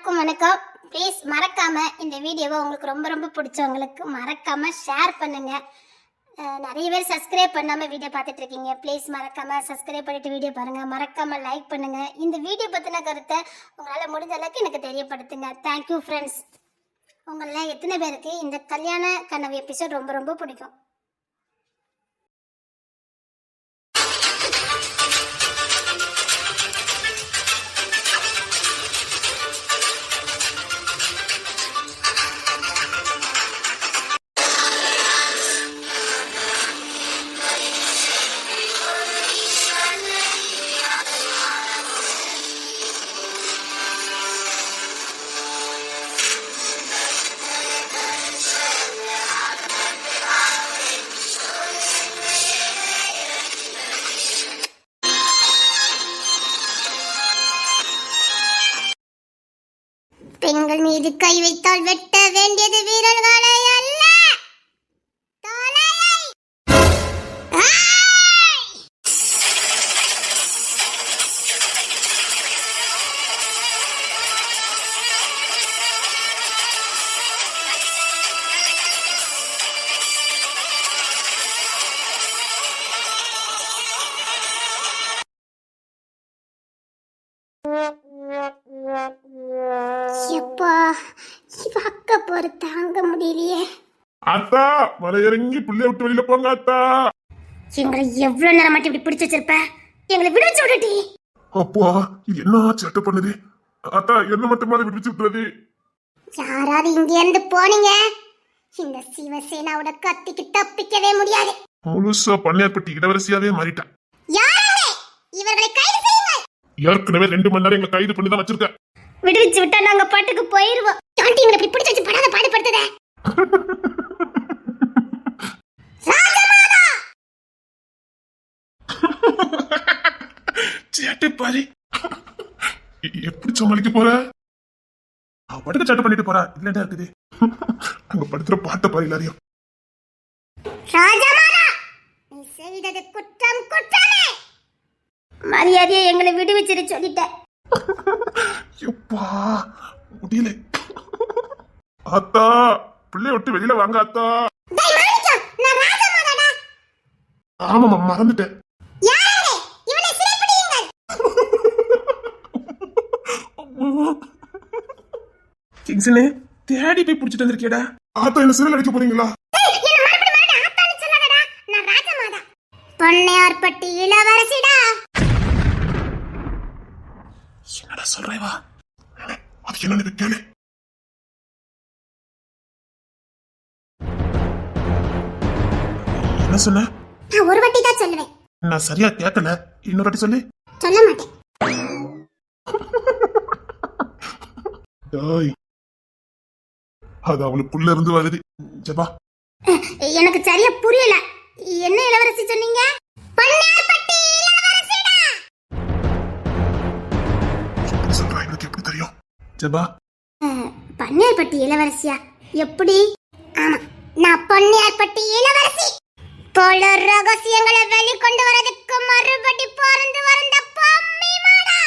எல்லாருக்கும் வணக்கம். ப்ளீஸ் மறக்காம இந்த வீடியோவை உங்களுக்கு ரொம்ப ரொம்ப பிடிச்சவங்களுக்கு மறக்காம ஷேர் பண்ணுங்க. நிறைய பேர் சப்ஸ்கிரைப் பண்ணாம வீடியோ பார்த்துட்டு இருக்கீங்க. ப்ளீஸ் மறக்காம சப்ஸ்கிரைப் பண்ணிட்டு வீடியோ பாருங்க. மறக்காம லைக் பண்ணுங்க. இந்த வீடியோ பத்தின கருத்தை உங்களால் முடிஞ்ச அளவுக்கு எனக்கு தெரியப்படுத்துங்க. Thank you friends. உங்கள எத்தனை பேருக்கு இந்த கல்யாண கனவு எபிசோட் ரொம்ப ரொம்ப பிடிக்கும்? பெண்கள் மீது கை வைத்தால் வெட்ட வேண்டியது வீரர்களை அல்ல, தலையை. எப்பா, இவ அக்கா போற தாங்க முடியலையே. அத்தா மலை இறங்கி பிள்ளைய விட்டு வெளியில போங்க அத்தா. எங்களை எவ்வளவு நேரம் மட்டும் இப்படி பிடிச்சு வச்சிருப்ப? எங்களை விடுவிச்சு விடுடி. அப்பா என்ன சேட்டை பண்ணுது அத்தா, என்ன மட்டும் மாதிரி விடுவிச்சு விட்டுறது. யாராவது இங்க இருந்து போனீங்க, இந்த சிவசேனாவோட கத்திக்கு தப்பிக்கவே முடியாது. முழுசா பண்ணையார்பட்டி இளவரசியாவே மாறிட்டேன். யாருங்க இவர்களை கைது செய்யுங்கள். ஏற்கனவே 2 மணி நேரம் எங்களை கைது பண்ணி தான் வச்சிருக்க. விடுவிச்சு விட்டா நாங்க பாட்டுக்கு போயிருவோம். ஆண்டி எங்களை இப்படி பிடிச்சு வச்சு படாத பாடுபடுத்துதே. சேட்டை பாரு, எப்படி சமாளிக்க போற? படுக்க சேட்டை பண்ணிட்டு போறா. இல்லடா இருக்குது அங்க படுத்துற பாட்ட பாரு எல்லாரையும். ராஜமாதா, நீ செய்தது குற்றம் குற்றமே. மரியாதையை எங்களை விடுவிச்சிரு சொல்லிட்டேன். எப்பா முடியல. அத்தா பிள்ளைய விட்டு வெளியில வாங்க அத்தா. ஆமாமா மறந்துட்டேன். கிங்ஸ்னே தேடி போய் புடிச்சிட்டு வந்திருக்கேடா. ஆத்தா என்ன சிறையில் அடிக்க போறீங்களா? பொன்னையார்பட்டி இளவரசிடா. என்னடா சொல்றேவா? அது என்னன்னு கேளு. என்ன சொன்ன? நான் ஒரு வாட்டி தான் சொல்லுவேன். நான் சரியா கேட்கல, இன்னொரு வாட்டி சொல்லு. சொல்ல மாட்டேன். அது அவளுக்குள்ள இருந்து வருது. ஜபா எனக்கு சரியா புரியல. என்ன இளவரசி சொன்னீங்க? பொன்னையார்பட்டி இளவரசிடா. எப்படி சொல்றா? எனக்கு எப்படி தெரியும்? ஜபா பொன்னையார்பட்டி இளவரசியா? எப்படி? ஆமா, நான் பொன்னையார்பட்டி இளவரசி. பல ரகசியங்களை வெளிக்கொண்டு வரதுக்கு மறுபடி பிறந்து வந்த பொம்மி மாடா.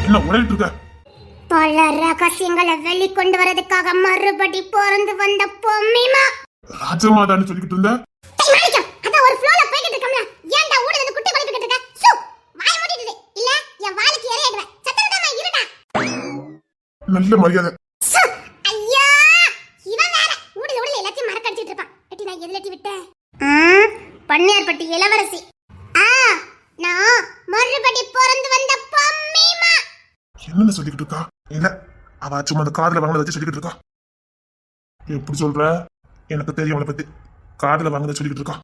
என்ன உடையிட்டு இருக்க? பல ரகசியங்களை வெளிக்கொண்டு வரதுக்காக மறுபடி பிறந்து வந்த பொம்மிமா. ராஜமாதான்னு சொல்லிக்கிட்டு இருந்த. அதான் ஒரு ஃப்ளோல போயிட்டு இருக்கோம்ல. ஏன்டா ஊடுறது குட்டி குளிப்பிட்டு இருக்க? சு, வாய் மூடிடுது. இல்ல என் வாளுக்கு எரையிடுவேன். சத்தம் விடாம இருடா. நல்ல மரியாதை. ஐயா, இவன் வேற ஊடுல எல்லாத்தையும் மறக்கடிச்சிட்டு இருப்பான். எட்டி நான் எதுலட்டி விட்டேன்? பொன்னையார்பட்டி இளவரசி. நான் மறுபடி பிறந்து வந்த பொம்மிமா. என்னன்னு சொல்லிக்கிட்டு இருக்கா? இல்ல அவ சும்மா அந்த காதுல வாங்கினதை வச்சு சொல்லிக்கிட்டு இருக்கா. எப்படி சொல்ற? எனக்கு தெரியும் அவளை பத்தி. காதுல வாங்கினதை சொல்லிக்கிட்டு இருக்கா.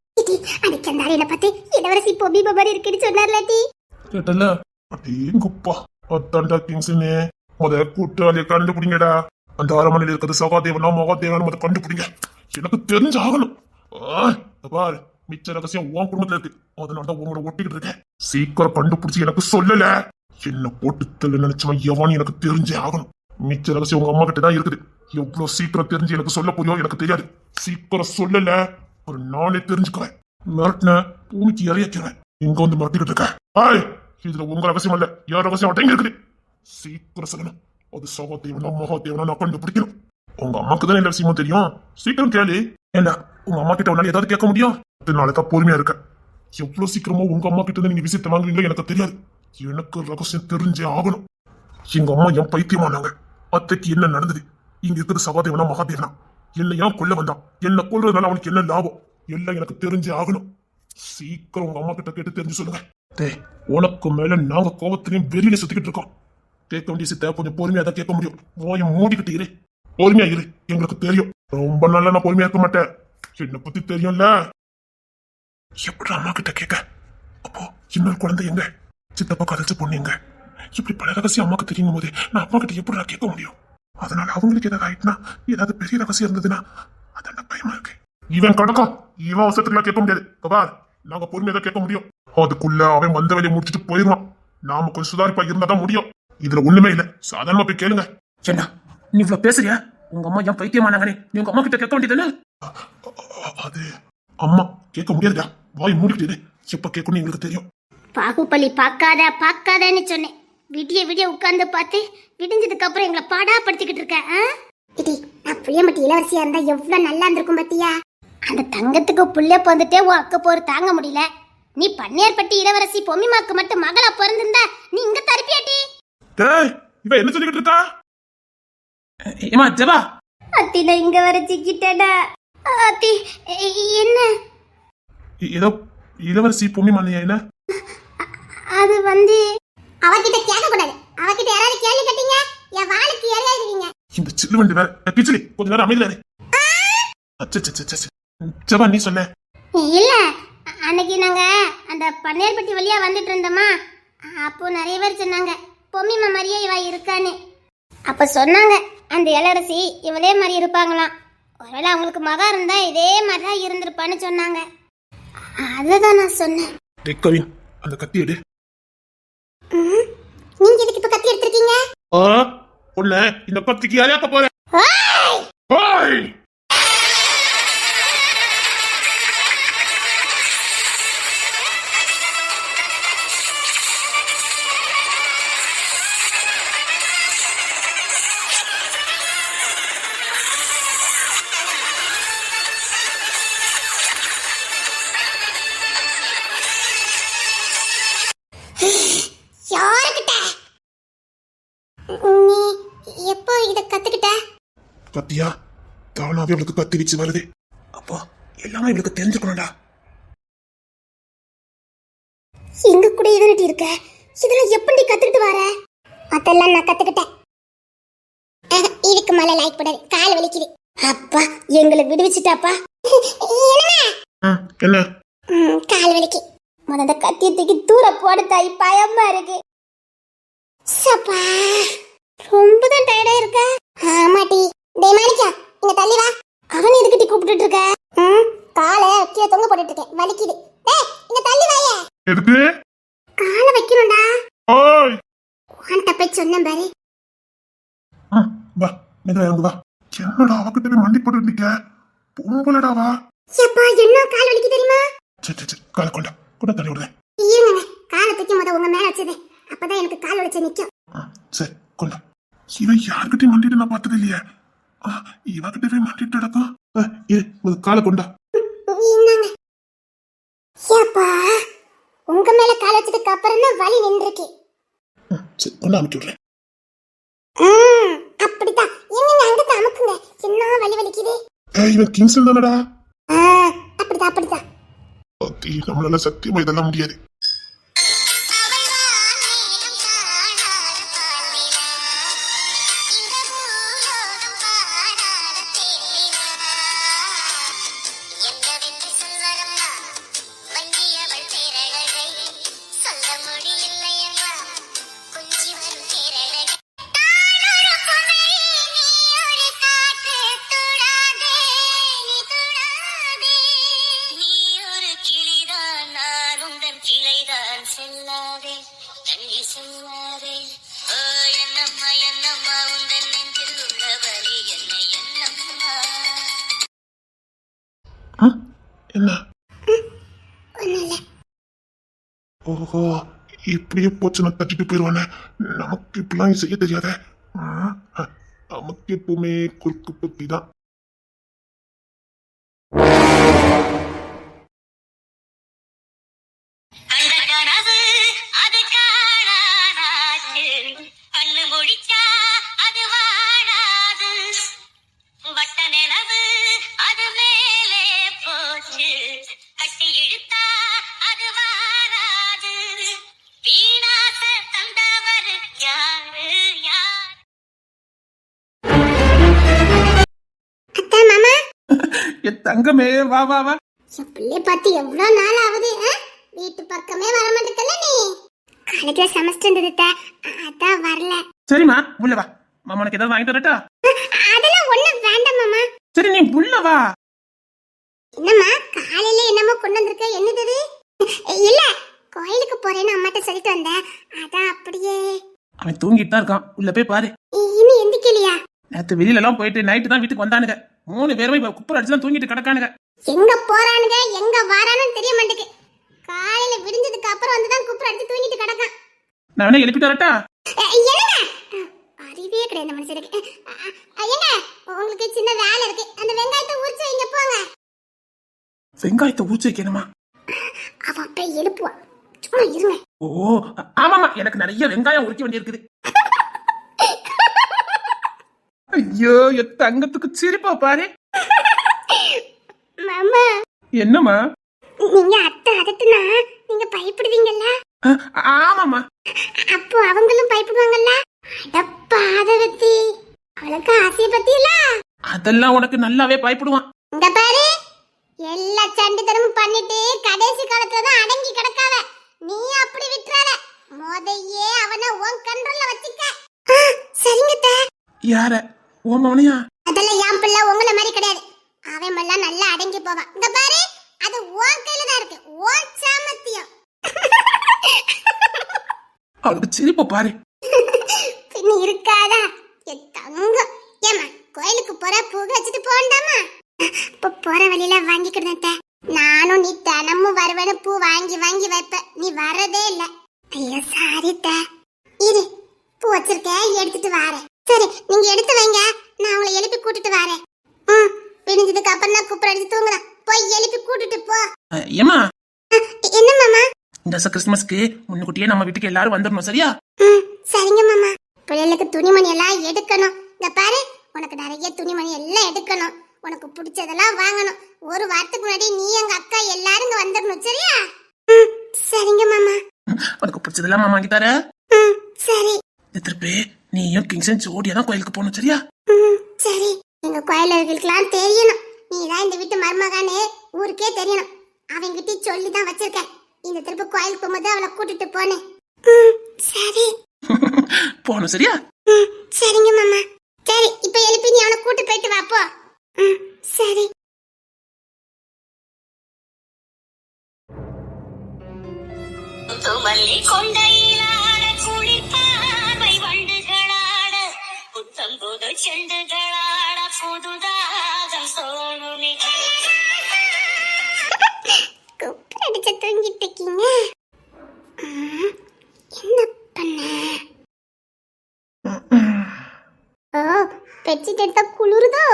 அன்னைக்கு அந்த என்ன பார்த்து இளவரசி பொம்மி மாதிரி இருக்குன்னு சொன்னார்லடி. கேட்டல? அடேங்கப்பா, அத்தாண்டா கிங்ஸ்னே. முத கூட்டாளியை கண்டுபிடிங்கடா. அந்த அரமனையில் இருக்கிறது சகாதேவனா மகாதேவன் முத கண்டுபிடிங்க. எனக்கு தெரிஞ்சு ஆகணும். பாரு, மிச்ச ரகசியம் உன் குடும்பத்துல இருக்கு. அதனாலதான் உங்களோட ஒட்டிக்கிட்டு இருக்கேன். சீக்கிரம் கண்டுபிடிச்சு எனக்கு சொல்லல. என்ன போட்டு தள்ள நினைச்சவன் எவன் எனக்கு தெரிஞ்சே ஆகணும். மிச்ச ரகசியம் உங்க அம்மா கிட்ட தான் இருக்குது. எவ்வளவு சீக்கிரம் தெரிஞ்சு எனக்கு சொல்ல போறியோ எனக்கு தெரியாது. சீக்கிரம் சொல்லல, ஒரு நாளே தெரிஞ்சுக்கிறேன். மிரட்டின பூமிக்கு இறையக்கிறேன். இங்க வந்து மிரட்டிக்கிட்டு இருக்க. இதுல உங்க ரகசியம் இல்ல, யார் ரகசியம் அடங்கி இருக்குது. சீக்கிரம் சொல்லணும். அது சகாதேவனா மகாதேவனா நான் கண்டுபிடிக்கணும். உங்க அம்மாக்கு தான் எல்லா விஷயமும் தெரியும். சீக்கிரம் கேளு. ஏண்டா உங்க அம்மா கிட்ட உன்னால ஏதாவது கேட்க முடியும்? நாளைக்கா பொறுமையா இருக்க. எவ்வளவு சீக்கிரமா உங்க அம்மா கிட்ட இருந்து நீங்க விஷயத்தை வாங்குவீங்களோ எனக்கு தெரியாது. எனக்கு ரகசியம் தெரிஞ்சே ஆகணும். எங்க அம்மா என் பைத்தியமானாங்க. அத்தைக்கு என்ன நடந்தது? இங்க இருக்கிறது சகாதேவனா மகாதேவனா? என்ன ஏன் கொல்ல வந்தான்? என்ன கொல்றதுனால அவனுக்கு என்ன லாபம்? எல்லாம் எனக்கு தெரிஞ்சே ஆகணும். சீக்கிரம் உங்க அம்மா கிட்ட கேட்டு தெரிஞ்சு சொல்லுங்க. டேய், உனக்கு மேல நாங்க கோபத்திலையும் வெறியில சுத்திக்கிட்டு இருக்கோம். கேட்க வேண்டிய சித்த கொஞ்சம் பொறுமையா தான் கேட்க முடியும். வாயை மூடிக்கிட்டு இரு. பொறுமையா இரு. எங்களுக்கு தெரியும். ரொம்ப நாளா நான் பொறுமையா இருக்க மாட்டேன். என்னை பத்தி தெரியும்ல. எப்படி அம்மா கிட்ட கேட்க? அப்போ இன்னொரு குழந்தை எங்க? சித்தப்பா கதைச்சு பொண்ணுங்க. இப்படி பல ரகசியம் அம்மாக்கு தெரியும் போது நான் அம்மா கிட்ட எப்படி கேட்க முடியும்? அதனால அவங்களுக்கு ஏதாவது ஆயிட்டுனா, ஏதாவது பெரிய ரகசியம் இருந்ததுன்னா அதான் பயமா இருக்கு. இவன் கடக்கா, இவன் அவசரத்துக்குலாம் கேட்க முடியாது. கபார், நாங்க பொறுமையா தான் கேட்க முடியும். அதுக்குள்ள அவன் வந்த வேலையை முடிச்சுட்டு போயிடுவான். நாம கொஞ்சம் சுதாரிப்பா இருந்தாதான் முடியும். இதுல ஒண்ணுமே இல்ல, சாதாரணமா போய் கேளுங்க. என்ன நீ இவ்வளவு பேசுறியா? உங்க அம்மா என் பைத்தியமானாங்கனே, நீ உங்க அம்மா கிட்ட கேட்க வேண்டியதுன்னு. அது அம்மா கேட்க முடியாதுடா. வாய் மூடிக்கிட்டு எப்ப கேட்கணும் எங்களுக்கு தெரியும். பாகுபலி பார்க்காதன்னு சொன்னேன். விடிய விடிய உட்கார்ந்து பார்த்து விடிஞ்சதுக்கு அப்புறம் எங்களை பாடாப்படுத்திக்கிட்டு இருக்க. நான் புளியம்பட்டி இளவரசியா இருந்தா எவ்வளவு நல்லா இருந்திருக்கும் பாத்தியா? அந்த தங்கத்துக்கு புள்ள பிறந்துட்டே உன் அக்க போர் தாங்க முடியல. நீ பன்னேர்பட்டி இளவரசி பொம்மிமாக்கு மட்டும் மகளா பிறந்திருந்தா நீ இங்க தரப்பியாட்டி. டேய், இவ என்ன சொல்லிக்கிட்டு இருக்கா? ஏமா ஜபா, அத்தி நான் இங்க வர சிக்கிட்டேடா. அத்தி என்ன? ஏதோ இளவரசி பொம்மி மண்ணியா? என்ன அது வந்து அவகிட்ட கேட்க கூடாது. அவகிட்ட யாராவது கேள்வி கேட்டீங்க என் வாளுக்கு ஏறிடுவீங்க. இந்த சில்லு வண்டி வேற. கிச்சிலி, கொஞ்ச நேரம் அமைதியா இரு. ஜபா, நீ சொல்ல. இல்ல, அன்னைக்கு நாங்க அந்த பன்னேர்பட்டி வழியா வந்துட்டு இருந்தோமா, அப்போ நிறைய பேர் சொன்னாங்க பொம்மிமா மாதிரியே இவ இருக்கான்னு. அப்ப சொன்னாங்க அந்த இளவரசி இவளே மாதிரி இருப்பாங்களாம். ஒருவேளை அவங்களுக்கு மகா இருந்தா இதே மாதிரிதான் இருந்திருப்பான்னு சொன்னாங்க. அதுதான் நான் சொன்னேன். டேய் கவின், அந்த கத்தி எடு. நீங்க எதுக்கு இப்ப கத்தி எடுத்திருக்கீங்க? உள்ள இந்த கத்திக்கு யாரையாக்க போற? ஓய்! யாருக்கிட்ட? நீ எப்போ இத கத்துக்கிட்ட? கத்தியா தானாவே அவளுக்கு கத்தி வச்சு வருது. அப்போ எல்லாமே இவளுக்கு தெரிஞ்சுக்கணும்டா. எங்க கூட இதனட்டி இருக்க? இதெல்லாம் எப்படி கத்துக்கிட்டு வர? அதெல்லாம் நான் கத்துக்கிட்டேன். இதுக்கு மேல லைக் போடாது, கால் வலிக்குது. அப்பா எங்களை விடுவிச்சிட்டாப்பா. என்ன? கால் வலிக்கு. அந்த கத்தியை தூக்கி தூர போட தாய், பயமா இருக்கு. சப்பா ரொம்ப தான் டயர்டா இருக்க. ஆமாட்டி. டேய் மாணிக்கா, இங்க தள்ளி வா. அவன் எதுக்கிட்டி கூப்பிட்டுட்டு இருக்க? காலை கீழே தொங்க போட்டுட்டு இருக்கேன், வலிக்குது. டேய் இங்க தள்ளி வாயே. எதுக்கு? காலை வைக்கணும்டா. ஓய்! உன்கிட்ட போய் சொன்னேன் பாரு. வா, மெதுவா இறங்கு வா. என்னடா அவகிட்ட போய் மண்டி போட்டு நிக்க? பொம்பளடாவா? சப்பா என்ன கால் வலிக்கு தெரியுமா? சரி, காலை கொண்டா கூட தள்ளி விடுறேன். இருங்க, காலை தூக்கி முத உங்க மேல வச்சது. அப்பதான் எனக்கு கால் வலிச்சு நிக்கும். சரி கொண்டா. இவன் யாருக்கிட்டையும் மண்டிட்டு நான் பார்த்தது இல்லையே. இவகிட்ட போய் மண்டிட்டு நடக்கும். காலை கொண்டா. என்னங்க சப்பா, உங்க மேல கால் வச்சதுக்கு அப்புறம் தான் வலி நின்றுருக்கு. சரி கொண்டா, அமுக்கி விடுறேன். அப்படிதான். என்னங்க அங்க அமுக்குங்க, என்ன வலி வலிக்குது. இவன் கிங்ஸ்டன் தானடா? அப்படிதான். நம்மளால சத்தியமா இதெல்லாம் முடியாது. என்ன? ஓஹோ, இப்படியே போச்சுன்னா தட்டிட்டு போயிடுவானே. நமக்கு இப்படிலாம் செய்ய தெரியாத. நமக்கு எப்பவுமே குறுக்கு புத்தி தான். என் தங்கமே வா வா வா. என் பிள்ளை பார்த்து எவ்வளவு நாள் ஆகுது. வீட்டு பக்கமே வர மாட்டேங்கல நீ. காலேஜ்ல செமஸ்டர் இருந்தது, அதான் வரல. சரிம்மா உள்ள வா, மாமா உனக்கு ஏதாவது வாங்கிட்டு வரட்டா? அதெல்லாம் ஒண்ணும் வேண்டாம் மாமா. சரி நீ உள்ள வா. என்னம்மா காலையில என்னமோ கொண்டு வந்திருக்க, என்னது? இல்ல கோயிலுக்கு போறேன்னு அம்மாட்ட சொல்லிட்டு வந்தேன், அதான் அப்படியே. அவன் தூங்கிட்டு தான் இருக்கான், உள்ள போய் பாரு. இன்னும் எந்திக்கலையா? நேத்து வெளியில எல்லாம் போயிட்டு நைட்டு தான் வீட்டுக்கு வந்தானுங்க. 3 பேருமே இப்ப குப்பர் அடிச்சுதான் தூங்கிட்டு கிடக்கானுங்க. எங்க போறானுங்க எங்க வரானுன்னு தெரிய மாட்டேங்குது. காலையில விடிஞ்சதுக்கு அப்புறம் வந்துதான் குப்பர் அடிச்சு தூங்கிட்டு கிடக்கான். நான் வேணா எழுப்பிட்டு வரட்டா? என்னங்க அறிவே கிடையாது மனுஷனுக்கு. ஏங்க உங்களுக்கு சின்ன வேலை இருக்கு, அந்த வெங்காயத்தை உரிச்சு வைங்க போங்க. வெங்காயத்தை ஊச்சி வைக்கணுமா? அவன் அப்படியே எழுப்புவான், சும்மா இருங்க. ஓ ஆமாமா, எனக்கு நிறைய வெங்காயம் உரிக்க வேண்டி இருக்குது. ஐயோ என் தங்கத்துக்கு சிரிப்பா பாரு. மாமா என்னம்மா? நீங்க அத்தை அதட்டுனா நீங்க பயப்படுவீங்கல்ல? ஆமாமா. அப்போ அவங்களும் பயப்படுவாங்கல்ல? அடப்பாதவத்தி, அவளுக்கு ஆசைய பத்தியில அதெல்லாம் உனக்கு நல்லாவே பயப்படுவான். இங்க பாரு, எல்லா சண்டித்தனமும் பண்ணிட்டு கடைசி காலத்துல தான் அடங்கி கிடக்காவ. நீ அப்படி விட்டுறாத, மோதையே அவனை உன் கண்ட்ரோல்ல வச்சுக்க. சரிங்க. யார? ஓ மவனையா? அதெல்லாம் என் பிள்ளை உங்கள மாதிரி கிடையாது. அவன் எல்லாம் நல்லா அடங்கி போவான். இங்க பாரு, அது உன் கையில தான் இருக்கு, உன் சாமர்த்தியம். அவளுக்கு சிரிப்பா பாரு. பின்ன இருக்காதா என் தங்கம்? ஏமா கோயிலுக்கு போற பூ வச்சுட்டு போண்டாமா? இப்ப போற வழியில வாங்கிக்கிடுத. நானும் நீ தினமும் வருவேன்னு பூ வாங்கி வாங்கி வைப்ப, நீ வரதே இல்ல. ஐயோ சாரி த. இரு, பூ வச்சிருக்கேன், எடுத்துட்டு வாரேன். சரி நீங்க எடுத்து வைங்க, நான் உங்களை எழுப்பி கூட்டிட்டு வரேன். விடிஞ்சதுக்கு அப்புறம் தான் குப்பர் அடிச்சு தூங்குறேன், போய் எழுப்பி கூட்டிட்டு போ. ஏமா? என்ன மாமா? இந்த வருஷம் கிறிஸ்துமஸ்க்கு முன்னுக்குட்டியே நம்ம வீட்டுக்கு எல்லாரும் வந்துடணும், சரியா? சரிங்க மாமா. பிள்ளைகளுக்கு துணிமணி எல்லாம் எடுக்கணும். இந்த பாரு, உனக்கு நிறைய துணிமணி எல்லாம் எடுக்கணும், உனக்கு பிடிச்சதெல்லாம் வாங்கணும். ஒரு வாரத்துக்கு முன்னாடி நீ எங்க அக்கா எல்லாரும் இங்க வந்துடணும், சரியா? சரிங்க மாமா. உனக்கு பிடிச்சதெல்லாம் மாமா வாங்கி தர. சரி. திருப்பி நீயும் கிங்ஸன் ஜோடியா தான் கோயிலுக்கு போகணும், சரியா? சரி. எங்க கோயிலுக்கெல்லாம் தெரியணும், நீ தான் இந்த வீட்டு மருமகானே ஊருக்கே தெரியணும். அவங்கிட்ட சொல்லி தான் வச்சிருக்கேன், இந்த திருப்பி கோயிலுக்கு போகும்போது அவளை கூட்டிட்டு போனேன். சரி. போகணும், சரியா? சரிங்க மாமா. சரி, இப்ப எழுப்பி நீ அவனை கூட்டி போயிட்டு வா போ. சரி. துமல்லி கொண்டையிலாட குளிர்பாவை வண்டுகளாட புத்தம்புது செண்டுகளாட புதுதாகம் சோனுமே. குப்பை அடிச்சு தூங்கிட்டு இருக்கீங்க, என்ன பண்ண? ஓ பெட்ஷீட் எடுத்தா குளிருதோ?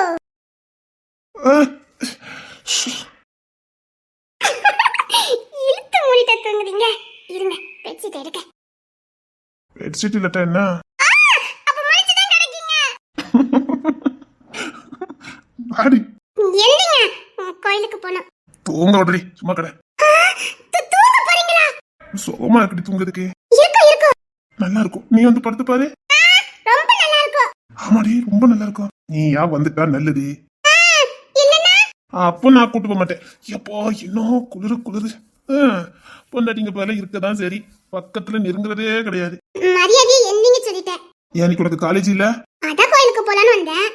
இழுத்து மூடிட்ட தூங்குறீங்க. இருங்க பெட்ஷீட் எடுக்க. பெட்ஷீட் இல்லட்டா என்ன? அப்ப முழிச்சு தான் கிடக்கீங்க. ஆடி என்னங்க கோயிலுக்கு போனோம். தூங்க விடுறி, சும்மா கடை. தூங்க போறீங்களா? சுகமா இருக்கடி தூங்குறதுக்கு. இருக்கும். நல்லா இருக்கும், நீ வந்து படுத்து பாரு. ரொம்ப நல்லா இருக்கும். ஆமாடி ரொம்ப நல்லா இருக்கும். நீ வந்துட்டா நல்லது. அப்போ நான் கூட்டு போக மாட்டேன். எப்போ இன்னும் குளிரு. பொண்டாட்டிங்க போல இருக்கதான் சரி, பக்கத்துல நெருங்குறதே கிடையாது. மரியாதை என்னங்க சொல்லிட்டேன். ஏன் உனக்கு காலேஜ் இல்ல? அதான் கோயிலுக்கு போலான்னு வந்தேன்.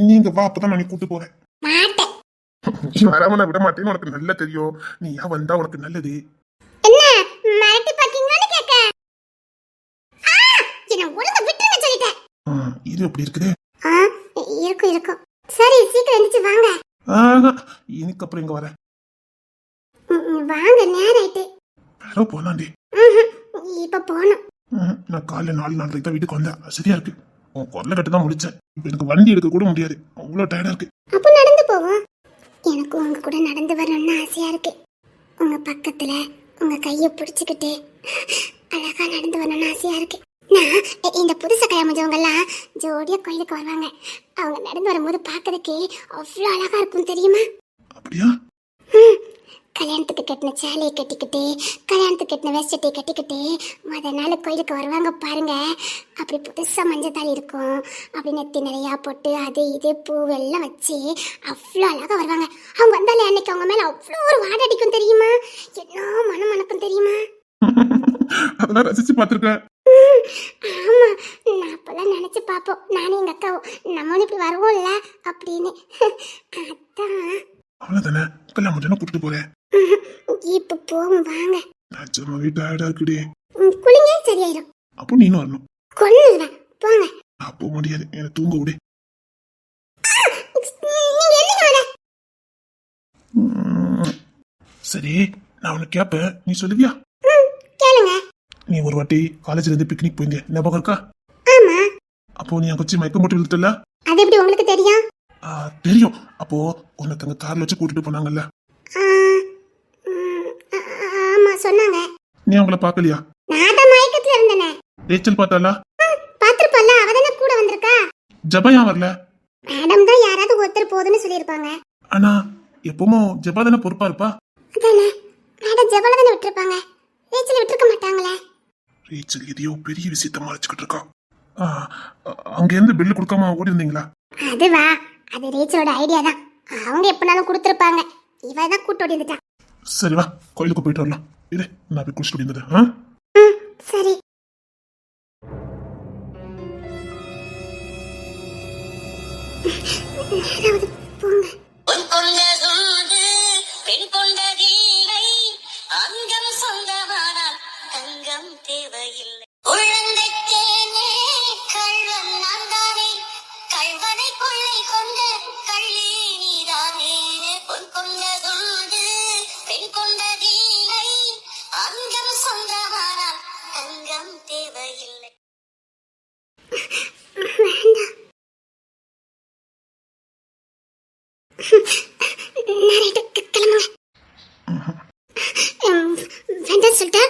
நீங்க வா, அப்பதான் நான் கூட்டு போறேன். மாட்டேன். நீ வராம நான் விட மாட்டேன்னு உனக்கு நல்லா தெரியும். நீ ஏன் வந்தா உனக்கு நல்லது. என்ன மிரட்டி பாத்தீங்களான்னு கேட்க? என்ன ஒழுங்கா விட்டுருங்க சொல்லிட்டேன். இது எப்படி இருக்குது? இருக்கும். சரி சீக்கிரம் எந்திரிச்சு வாங்க. எனக்கு அப்புறம் இங்க வரேன். வாங்க, நேரம் ஆயிட்டு. வேற போலாண்டி. போகணும். நான் காலைல 4:30 தான் வீட்டுக்கு வந்தேன். அது சரியா இருக்கு. உன் குரலை கட்டு தான் முடிச்சேன். இப்ப எனக்கு வண்டி எடுக்க கூட முடியாது. அவ்வளோ டயர்டா இருக்கு. அப்போ நடந்து போவோம். எனக்கு உங்க கூட நடந்து வரணும்னு ஆசையா இருக்கு. உங்க பக்கத்துல உங்க கையை பிடிச்சிக்கிட்டு அழகா நடந்து வரணும்னு ஆசையா இருக்கு. நான் இந்த புதுசா கல்யாணம் எல்லாம் ஜோடியா கோயிலுக்கு வருவாங்க. அவங்க நடந்து வரும்போது பார்க்கறதுக்கு அவ்வளோ அழகா இருக்கும் தெரியுமா? அப்படியா? கல்யாணத்துக்கு கட்டின சேலையை கட்டிக்கிட்டு கல்யாணத்துக்கு கட்டின வேஷ்டத்தை கட்டிக்கிட்டு முத நாள் கோயிலுக்கு வருவாங்க பாருங்க. அப்படி புதுசாக மஞ்சத்தாள் இருக்கும். அப்படி நெத்தி நிறையா போட்டு அது இது பூவெல்லாம் வச்சு அவ்வளோ அழகாக வருவாங்க. அவங்க வந்தாலே அன்னைக்கு அவங்க மேலே அவ்வளோ ஒரு வாடை அடிக்கும் தெரியுமா? என்ன மனம் மணக்கும் தெரியுமா? அதெல்லாம் ரசிச்சு பார்த்துருக்கேன். ஆமா, நான் அப்பெல்லாம் நினைச்சு பார்ப்போம். நானும் எங்க அக்காவும் நம்மளும் இப்படி வருவோம்ல அப்படின்னு. அதான் அவ்வளவுதானே. கல்யாணம் முடிஞ்சா கூட்டிட்டு போறேன். இப்ப போவோம் வாங்க. நிஜமாவே டயர்டா இருக்குடி. குளிங்க சரியாயிரும். அப்போ நீனும் வரணும். கொன்னுடுவேன் போங்க. அப்போ முடியாது. எனக்கு தூங்க விடு. நீங்க என்னங்க வர? சரி, நான் உனக்கு கேப்பேன். நீ சொல்லுவியா? கேளுங்க. நீ ஒரு வாட்டி காலேஜ்ல இருந்து பிக்னிக் போயிருந்தே, ஞாபகம் இருக்கா? ஆமா. அப்போ நீ அங்க வச்சு மயக்கம் போட்டு விழுத்தல? அது எப்படி உங்களுக்கு தெரியும்? தெரியும். அப்போ உன்னை தங்க கார்ல வச்சு கூட்டிட்டு போனாங்கல்ல? ஆ, ஆமா சொன்னாங்க. நீ அவங்கள பாக்கலையா? நான் தான் மயக்கத்துல இருந்தேனே. ரேச்சல் பார்த்தாளா? பாத்திருப்பல்ல, அவ தானே கூட வந்திருக்கா. ஜபா வரல? மேடம் தான் யாராவது ஒருத்தர் போதுன்னு சொல்லியிருப்பாங்க. ஆனா எப்பவும் ஜபா தானே பொறுப்பா இருப்பா? அதானே, மேடம் ஜபால தானே விட்டுருப்பாங்க. ரேச்சல் விட்டுருக்க மாட்டாங்களே. ரேச்சல் எதையோ பெரிய விஷயத்த மறைச்சுக்கிட்டு இருக்கா. அங்க இருந்து பில்லு கொடுக்காம ஓடி இருந்தீங்களா? அதுவா, அது ரேச்சலோட ஐடியா தான். அவங்க எப்பனாலும் கொடுத்துருப்பாங்க. இவ தான் கூட்டு ஓடி வந்துட்டா. சரி வா, கோயிலுக்கு போயிட்டு வரலாம். இரு, நான் போய் குளிச்சுட்டு இருந்தது. சரி. நேராவது போங்க. பொன் கொண்டதோடு பெண் கொண்டதில்லை, அங்கம் சொந்தமானால் தங்கம் தேவையில்லை. உள்ளங்கைத்தேனே கள்வன் நான்தானே, கள்வனை கொள்ளை கொண்ட கள்ளி நீதானே. பொன் கொண்டதோடு பெண் கொண்டதில்லை, அங்கம் சொந்தமானால் தங்கம் தேவையில்லை. வேண்டாம். கிளம்புங்க. வேண்டாம் சொல்லிட்டா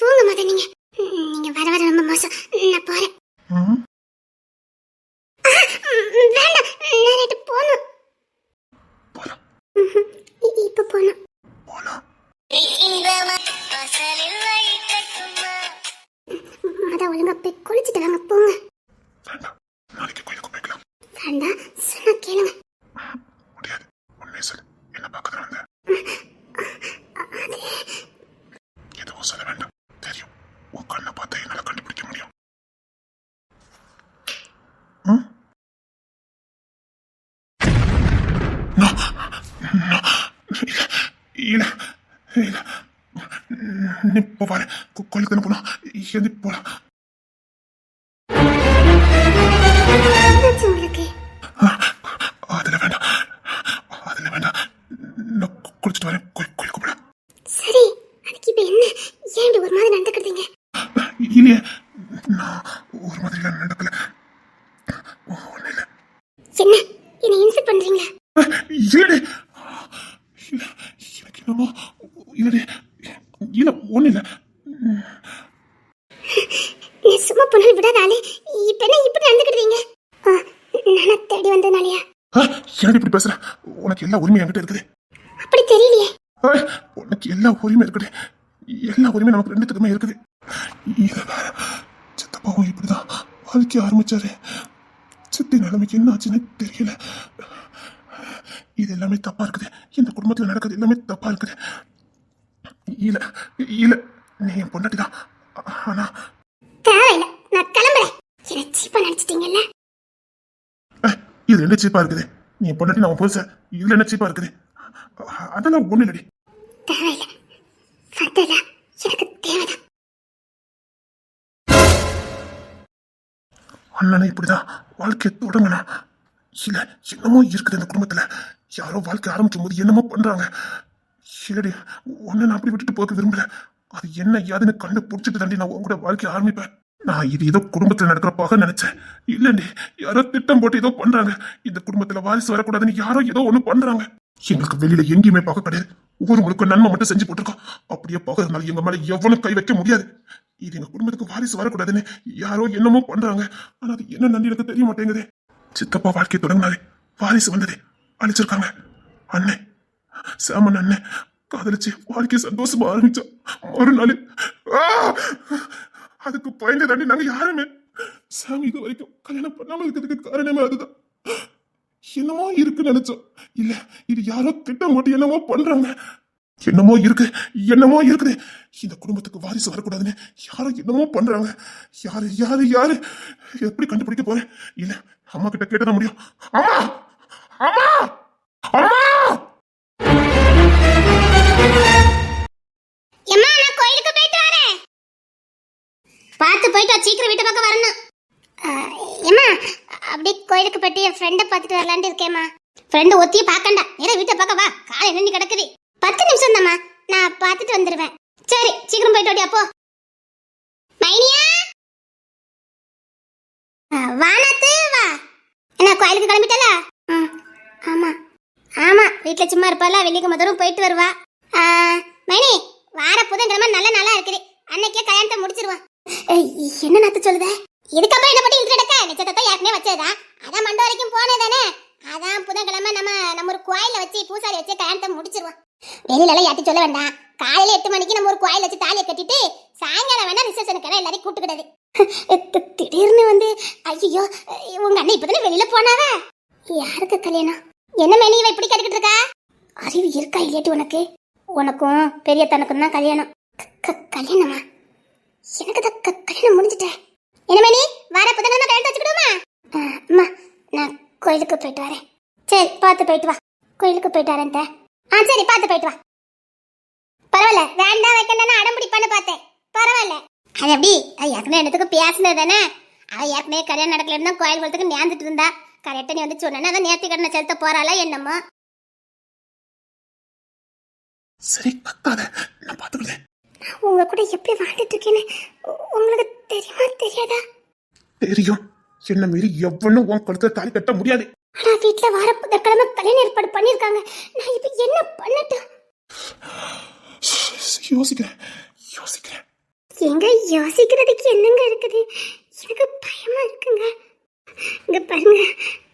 போங்க மத. நீங்க வர வர ரொம்ப மோசம். நான் போறேன். வேண்டாம், நேராட்டு போகணும். இப்ப போகணும். மத ஒழுங்கா போய் குளிச்சுட்டு வாங்க போங்க. நாளைக்கு கோயிலுக்கு போய்க்கலாம். வேண்டாம் சொன்னா கேளுங்க. முடியாது. உண்மையை சொல்லு. என்ன பார்க்கதான் வந்த? எதுவும் சொல்ல வேண்டாம். தெரியும், உன் கண்ணை பார்த்தா என்னால கண்டுபிடிக்க முடியும். இல்ல இல்ல, நீ போவாரு. கோயிலுக்கு தானே போனா, எழுதி போலாம். உங்களுக்கு அதுல வேண்டாம், அதுல வேண்டாம். நான் குளிச்சுட்டு வரேன். கோயிலுக்கு போலாம். சரி, அதுக்கு இப்ப என்ன? ஏன் இப்படி ஒரு மாதிரி நடந்துக்கிறீங்க? இல்லையே, நான் ஒரு மாதிரி நடக்கல. ஒண்ணு இல்ல. என்ன என்ன இன்சல்ட் பண்றீங்களா? இல்லடி, இல்ல, எனக்கு என்னமோ இல்லடி. இல்ல, ஒண்ணு இல்ல. நீ சும்மா பொண்ணு விடாத ஆளு. இப்ப என்ன இப்படி நடந்துக்கிறீங்க? நானா தேடி வந்ததுனாலயா? ஏன் இப்படி பேசுற? உனக்கு எல்லா உரிமையும் என்கிட்ட இருக்குது. அப்படி தெரியலையே. உனக்கு எல்லா உரிமையும் இருக்குது. எல்லா உரிமையும் நமக்கு ரெண்டுத்துக்குமே இருக்குது. இத வேற சித்தப்பாவும் இப்படிதான் வாழ்க்கை ஆரம்பிச்சாரு. சித்தி நிலைமைக்கு என்ன ஆச்சுன்னு தெரியல. இது எல்லாமே தப்பா இருக்குது. இந்த குடும்பத்துல நடக்குது எல்லாமே தப்பா இருக்குது. இல்ல இல்ல, நீ என் பொண்டாட்டி தான். ஆனா தேவையில்ல, நான் கிளம்புறேன். என்ன சீப்பா நினைச்சிட்டீங்கல்ல? இது என்ன சீப்பா இருக்குது? நீ என் பொண்டாட்டி, நான் புதுச. இதுல என்ன சீப்பா இருக்குது? அதெல்லாம் ஒண்ணு இல்லடி. தேவையில்ல, வந்ததா எனக்கு தேவைதான். அண்ணனை இப்படிதான் வாழ்க்கையை தொடங்கணும். இல்ல, என்னமோ இருக்குது இந்த குடும்பத்துல. யாரோ வாழ்க்கை ஆரம்பிக்கும் போது என்னமோ பண்றாங்க. இல்லடி, உன்னை நான் அப்படி விட்டுட்டு போக விரும்பல. அது என்ன ஏதுன்னு கண்டுபிடிச்சிட்டு தாண்டி நான் உன் கூட வாழ்க்கை ஆரம்பிப்பேன். நான் இது ஏதோ குடும்பத்துல நடக்கிற பகை நினைச்சேன். இல்லண்டி, யாரோ திட்டம் போட்டு ஏதோ பண்றாங்க. இந்த குடும்பத்துல வாரிசு வரக்கூடாதுன்னு யாரோ ஏதோ ஒண்ணு பண்றாங்க. எங்களுக்கு வெளியில எங்கேயுமே பகை கிடையாது. ஊர் முழுக்க நன்மை மட்டும் செஞ்சு போட்டிருக்கோம். அப்படியே பகை இருந்தாலும் எங்க மேல எவனும் கை வைக்க முடியாது. இது எங்க குடும்பத்துக்கு வாரிசு வரக்கூடாதுன்னு யாரோ என்னமோ பண்றாங்க. ஆனா அது என்ன நன்றி எனக்கு தெரிய மாட்டேங்குது. சித்தப்பா வாழ்க்கை தொடங்கினாலே வாரிசு வந்ததே அழிச்சிருக்காங்க. அண்ணன் சாமன் அண்ணன் காதலிச்சு வாழ்க்கை சந்தோஷமா ஆரம்பிச்சோம். மறுநாள் அதுக்கு பயந்து தாண்டி நாங்க யாருமே சாமி இது வரைக்கும் கல்யாணம் பண்ணாம இருக்கிறதுக்கு காரணமே அதுதான். என்னமோ இருக்குன்னு நினைச்சோம். இல்ல, இது யாரோ திட்டம் போட்டு என்னமோ பண்றாங்க. என்னமோ இருக்குது. இந்த குடும்பத்துக்கு வாரிசு வரக்கூடாதுன்னு யாரோ என்னமோ பண்றாங்க. யாரு யாரு யாரு எப்படி கண்டுபிடிக்க போறேன்? இல்ல, அம்மா கிட்ட கேட்டதான் முடியும். அம்மா அம்மா அம்மா எம்மா, நான் கோயிலுக்கு போயிட்டு வரேன். பார்த்து போயிட்டு வா, சீக்கிரம் வீட்டு பக்கம் வரணும். எம்மா, அப்படியே கோயிலுக்கு போயிட்டு என் ஃப்ரெண்டை பார்த்துட்டு வரலான்ட்டு இருக்கேம்மா. ஃப்ரெண்டு ஒத்தியை பார்க்கண்டா, நேரா வீட்டை பார்க்க வா. காலை என்ன கிடக்குது? 10 நிமிஷம் தாம்மா, நான் பார்த்துட்டு வந்துடுவேன். சரி, சீக்கிரம் போயிட்டு ஓடியா போ. மைனியா, வானத்து வா. என்ன கோயிலுக்கு கிளம்பிட்டல? ஆமா ஆமா, வீட்டுல சும்மா இருப்பால, வெள்ளிக்கிழமை தூரம் போயிட்டு வருவா. மைனி, வார புதன்கிழமை நல்ல நாளா இருக்குது. அன்னைக்கே கல்யாணத்தை முடிச்சிருவான். என்ன நாத்து சொல்லுத? இதுக்கப்புறம் என்ன பண்ணி கிடக்க? நிச்சயத்தை யாருக்குனே வச்சதுதான். அதான் மண்டபம் வரைக்கும் போனதானே. அதான் புதன்கிழமை நம்ம ஒரு கோயில வச்சு பூசாரி வச்சு கல்யாணத்தை முடிச்சிருவோம். வெளியில யார்ட்டி சொல்ல வேண்டாம். காலையில 8 மணிக்கு நம்ம ஒரு கோயில் வச்சு தாலியை கட்டிட்டு சாயங்காலம் வேணா ரிசப்ஷனுக்கு எல்லாரையும் கூப்பிட்டுக்கிட்டது. திடீர்னு வந்து ஐயோ, உங்க அண்ணன் இப்பதானே வெளியில போனாவ. யாருக்கு கல்யாணம்? என்ன மேனி இவ இப்படி கேட்டுக்கிட்டு இருக்கா? அறிவு இருக்கா இல்லையாட்டி உனக்கு? உனக்கும் பெரிய தனக்கும் தான் கல்யாணம். கல்யாணமா? எனக்கு தான் கல்யாணம் முடிஞ்சிட்டேன். என்ன மேனி, வர புதன்கிழமை கல்யாணத்தை வச்சுக்கிடுமா? அம்மா, நான் கோயிலுக்கு போயிட்டு வரேன். சரி, பார்த்து போயிட்டு வா. கோயிலுக்கு போயிட்டு வரேன். சரி, பார்த்து போயிட்டு வா. பரவாயில்ல, வேண்டாம் வைக்கணும்னா அடம்பிடிப்பான்னு பார்த்தேன். பரவாயில்ல. அது எப்படி? அது ஏற்கனவே இடத்துக்கு பேசினது தானே. அவள் ஏற்கனவே கல்யாணம் நடக்கலன்னு தான் கோயில் குளத்துக்கு நேர்ந்துட்டு இருந்தா. கரெக்டாக நீ வந்து சொன்னா அதை நேர்த்தி கடனை செலுத்த போறாளா என்னமோ. சரி, கத்தாத, நான் பாத்துக்கிறேன். உங்க கூட எப்படி வாழ்ந்துட்டு இருக்கேன்னு உங்களுக்கு தெரியுமா தெரியாதா? தெரியும். என்ன மீறி எவனும் உன் கழுத்தை தாலி கட்ட முடியாது. ஆனா வீட்டுல வார புதன்கிழமை கல்யாணம் ஏற்பாடு பண்ணிருக்காங்க. நான் இப்ப என்ன பண்ணட்டும்? யோசிக்கிறேன். எங்க யோசிக்கிறதுக்கு என்னங்க இருக்குது? எனக்கு பயமா இருக்குங்க. இங்க பாருங்க,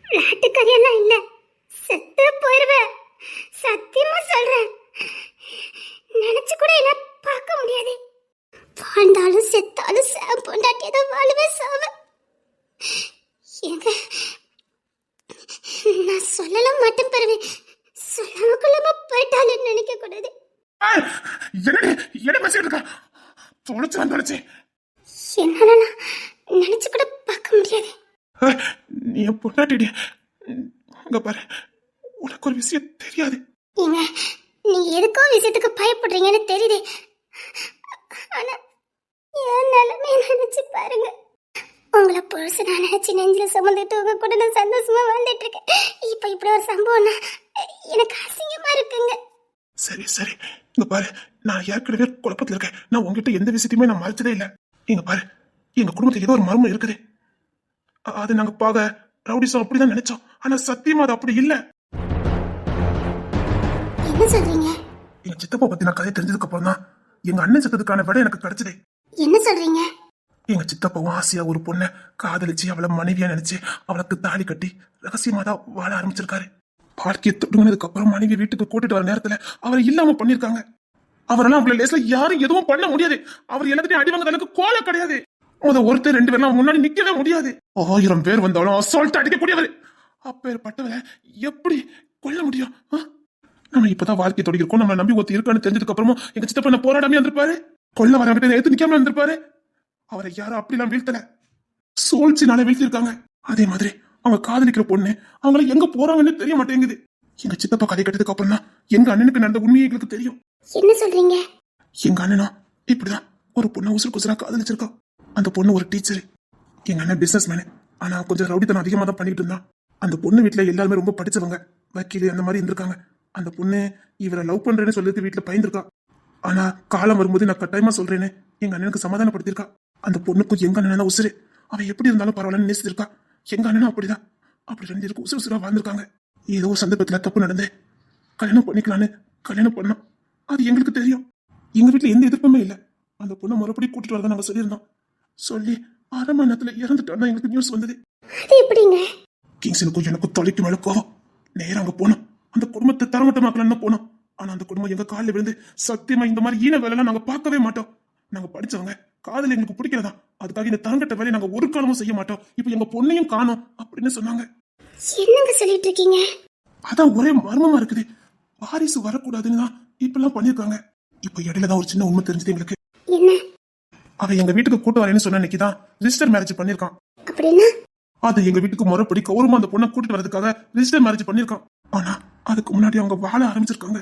விளையாட்டு கரையெல்லாம் இல்ல, செத்து போயிருவேன். சத்தியமா சொல்றேன். நினைச்சு கூட என்ன பார்க்க முடியாது. வாழ்ந்தாலும் செத்தாலும் சாம் பொண்டாட்டியதோ வாழுவேன் சாவேன். எங்க நான் சொல்லலாம் மாட்டேன் பிறகு. சொல்லாம கொள்ளாம போயிட்டாலும் நினைக்க கூடாது. என்ன பேசிட்டு இருக்கா? தொலைச்சு என்னால நினைச்சு கூட பார்க்க முடியாது. நீ பொண்டாட்டி. இங்க பாரு, உனக்கு ஒரு விஷயம் தெரியாது. ஏங்க, நீங்க எதுக்கோ விஷயத்துக்கு பயப்படுறீங்கன்னு தெரியுது. ஆனா என் நிலைமையை நினைச்சு பாருங்க. உங்களை புருஷனா நினைச்சு நெஞ்சில சுமந்துட்டு உங்க கூட நான் சந்தோஷமா வாழ்ந்துட்டு இருக்கேன். இப்ப இப்படி ஒரு சம்பவம்னா எனக்கு அசிங்கமா இருக்குங்க. சரி, இங்க பாரு, நான் ஏற்கனவே குழப்பத்துல இருக்கேன். நான் உங்ககிட்ட எந்த விஷயத்தையுமே நான் மறைச்சதே இல்லை. இங்க பாரு, எங்க குடும்பத்துக்கு ஏதோ ஒரு மர்மம் இருக்குது. அது நாங்க பாக ரவுடிசம் அப்படிதான் நினைச்சோம். ஆனா சத்தியமா அது அப்படி இல்ல. என்ன சொல்றீங்க? எங்க சித்தப்பா பத்தி நான் கதை தெரிஞ்சதுக்கு அப்புறம் தான் எங்க அண்ணன் சத்ததுக்கான விட எனக்கு கிடைச்சதே. என்ன சொல்றீங்க? எங்க சித்தப்பாவும் ஆசையா ஒரு பொண்ணை காதலிச்சு அவளை மனைவியா நினைச்சு அவளுக்கு தாலி கட்டி ரகசியமா தான் வாழ ஆரம்பிச்சிருக்காரு. வாழ்க்கையை தொடங்கினதுக்கு அப்புறம் மனைவி வீட்டுக்கு கூட்டிட்டு வர நேரத்துல அவரை இல்லாம பண்ணிருக்காங்க. அவரெல்லாம் அவளை லேஸ்ல யாரும் எதுவும் பண்ண முடியாது. அவர் எல்லாத்தையும் அடிவாங்க எனக்கு கோல கிடையாது. ஒருத்தர் 2 பேர்லாம் முன்னாடி நிக்கவே முடியாது. 1000 பேர் வந்தாலும் அசால்ட் அடிக்கக்கூடியவர். அப்பேற்பட்டவரை எப்படி கொல்ல முடியும்? நம்ம இப்பதான் வாழ்க்கை தொடங்கிருக்கோம். நம்ம நம்பி ஒருத்தர் இருக்கான்னு தெரிஞ்சதுக்கு அப்புறமும் எங்க சித்தப்பா என்ன போராடாமே வந்திருப்பாரு. கொல்ல வரவங்கிட்ட எடுத்து நிக்காம வந்திருப்பாரு. அவரை யாரும் அப்படிலாம் வீழ்த்தல, சூழ்ச்சினால வீழ்த்திருக்காங்க. அதே மாதிரி அவங்க காதலிக்கிற பொண்ணு அவங்கள எங்க போறாங்கன்னு தெரிய மாட்டேங்குது. எங்க சித்தப்பா கதை கட்டதுக்கு அப்புறம் தான் எங்க அண்ணனுக்கு நடந்த உண்மையை எங்களுக்கு தெரியும். என்ன சொல்றீங்க? எங்க அண்ணனும் இப்படிதான் ஒரு பொண்ணை உசுறு காதலிச்சிருக்கா. அந்த பொண்ணு ஒரு டீச்சர். எங்க அண்ணன் பிசினஸ் மேனு. ஆனா கொஞ்சம் ரவுடித்தனம் அதிகமா தான் பண்ணிட்டு இருந்தான். அந்த பொண்ணு வீட்டுல எல்லாருமே ரொம்ப படிச்சவங்க, வக்கீல் அந்த மாதிரி இருந்திருக்காங்க. அந்த பொண்ணு இவரை லவ் பண்றேன்னு சொல்லிட்டு வீட்டுல பயந்துருக்கா. ஆனா காலம் வரும்போது நான் கட்டாயமா சொல்றேன்னு எங்க அண்ணனுக்கு சமாதானப்படுத்திருக்கா. அந்த பொண்ணுக்கும் எங்க அண்ணன் தான் உசுரு. அவன் எப்படி இருந்தாலும் பரவாயில்லன்னு நேசிச்சிருக்கா. எங்க அண்ணனும் அப்படிதான். அப்படி 2 பேருக்கு உசுறு உசுரா வாழ்ந்திருக்காங்க. ஏதோ ஒரு சந்தர்ப்பத்துல தப்பு நடந்து கல்யாணம் பண்ணிக்கலான்னு கல்யாணம் பண்ணோம். அது எங்களுக்கு தெரியும். எங்க வீட்டுல எந்த எதிர்ப்புமே இல்லை. அந்த பொண்ணை மறுபடியும் கூட்டிட்டு வரதான் நாங்க சொல்லியிருந்தோம். சொல்லி 1/2 மணி நேரத்துல இறந்துட்டோம்னா எங்களுக்கு நியூஸ் வந்தது. அது எப்படிங்க? கிங்ஸனுக்கும் எனக்கும் தொலைக்கு மேல கோவம். நேரம் அங்க போனோம். அந்த குடும்பத்தை தரமட்டமாக்கலான்னு போனோம். ஆனா அந்த குடும்பம் எங்க காலில் விழுந்து சத்தியமா இந்த மாதிரி ஈன வேலைலாம் நாங்க பார்க்கவே மாட்டோம். நாங்க படிச்சவங்க, காதல் எங்களுக்கு பிடிக்கிறதா, அதுக்காக இந்த தரங்கட்ட வேலையை நாங்க ஒரு காலமும் செய்ய மாட்டோம். இப்ப எங்க பொண்ணையும் காணோம் அப்படின்னு சொன்னாங்க. என்னங்க சொல்லிட்டு இருக்கீங்க? அதான் ஒரே மர்மமா இருக்குது. வாரிசு வரக்கூடாதுன்னு தான் இப்பெல்லாம் பண்ணிருக்காங்க. இப்ப இடையில தான் ஒரு சின்ன உண்மை தெரிஞ்சது எங்களுக்கு. என்ன? அவன் எங்க வீட்டுக்கு கூட்டு வரேன்னு சொன்ன அன்னைக்குதான் ரிஜிஸ்டர் மேரேஜ் பண்ணிருக்கான். அப்படின்னா அது எங்க வீட்டுக்கு முறைப்படி கௌரவமா அந்த பொண்ணை கூட்டிட்டு வரதுக்காக ரிஜிஸ்டர் மேரேஜ் பண்ணிருக்கான். ஆனா அதுக்கு முன்னாடி அவங்க வாழ ஆரம்பிச்சிருக்காங்க.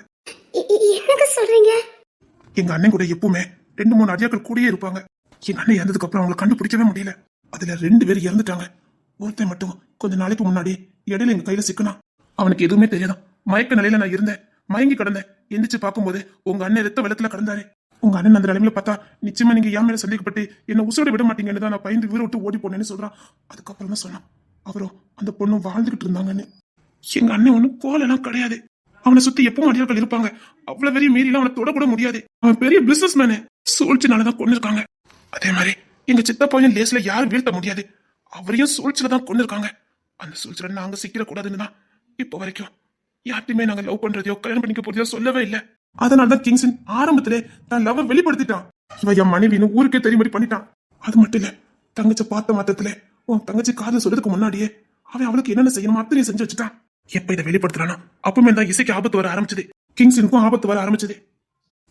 என்னங்க சொல்றீங்க? எங்க அண்ணன் கூட எப்பவுமே 2-3 அடியாக்கள் கூடயே இருப்பாங்க. எங்க அண்ணன் இறந்ததுக்கு அப்புறம் அவங்களை கண்டுபிடிக்கவே முடியல. அதுல 2 பேர் இறந்துட்டாங்க. ஒருத்தன் மட்டும் கொஞ்ச நாளைக்கு முன்னாடி இடையில எங்க கையில சிக்கனா. அவனுக்கு எதுவுமே தெரியாதான். மயக்க நிலையில நான் இருந்தேன். மயங்கி கிடந்தேன். எந்திரிச்சு பார்க்கும்போது உங்க அண்ணன் ரத்த வெள்ளத்துல கிடந்தாரு. உங்க அண்ணன் அந்த நிலைமையில பார்த்தா நிச்சயமா நீங்க என் மேல சந்தேகப்பட்டு என்ன உசுரோட விட மாட்டீங்கன்னு தான் நான் பயந்து வீர விட்டு ஓடி போனேன்னு சொல்றான். அதுக்கப்புறம் தான் சொன்னான் அவரும் அந்த பொண்ணும் வாழ்ந்துகிட்டு இருந்தாங்கன்னு. எங்க அண்ணன் ஒன்னும் கோலெல்லாம் கிடையாது. அவனை சுத்தி எப்பவும் அடியாட்கள் இருப்பாங்க. அவ்வளவு பெரிய மீறிலாம் அவனை தொடக்கூட முடியாது. அவன் பெரிய பிசினஸ் மேனு. சூழ்ச்சினாலதான் கொண்டு இருக்காங்க. அதே மாதிரி எங்க சித்தப்பாவையும் லேஸ்ல யாரும் வீழ்த்த முடியாது. அவரையும் சூழ்ச்சியில தான் கொண்டு இருக்காங்க. அந்த சூழ்ச்சியில நாங்க சிக்கிட கூடாதுன்னு தான் இப்ப வரைக்கும் யார்ட்டுமே நாங்க லவ் பண்றதையோ கல்யாணம் பண்ணிக்க போறதையோ சொல்லவே இல்லை. அதனாலதான் கிங்ஸன் ஆரம்பத்திலே தான் லவ் வெளிப்படுத்திட்டான். இவன் என் மனைவின்னு ஊருக்கே தெரியும்படி பண்ணிட்டான். அது மட்டும் இல்ல, தங்கச்சி பார்த்த மாத்தத்துல உன் தங்கச்சி காதல் சொல்றதுக்கு முன்னாடியே அவன் அவளுக்கு என்னென்ன செய்யணுமோ அத்தனையும் செஞ்சு வச்சுட்டான். எப்ப இதை வெளிப்படுத்துறானோ அப்பவுமே தான் இசைக்கு ஆபத்து வர ஆரம்பிச்சது. கிங்ஸனுக்கும் ஆபத்து வர ஆரம்பிச்சது.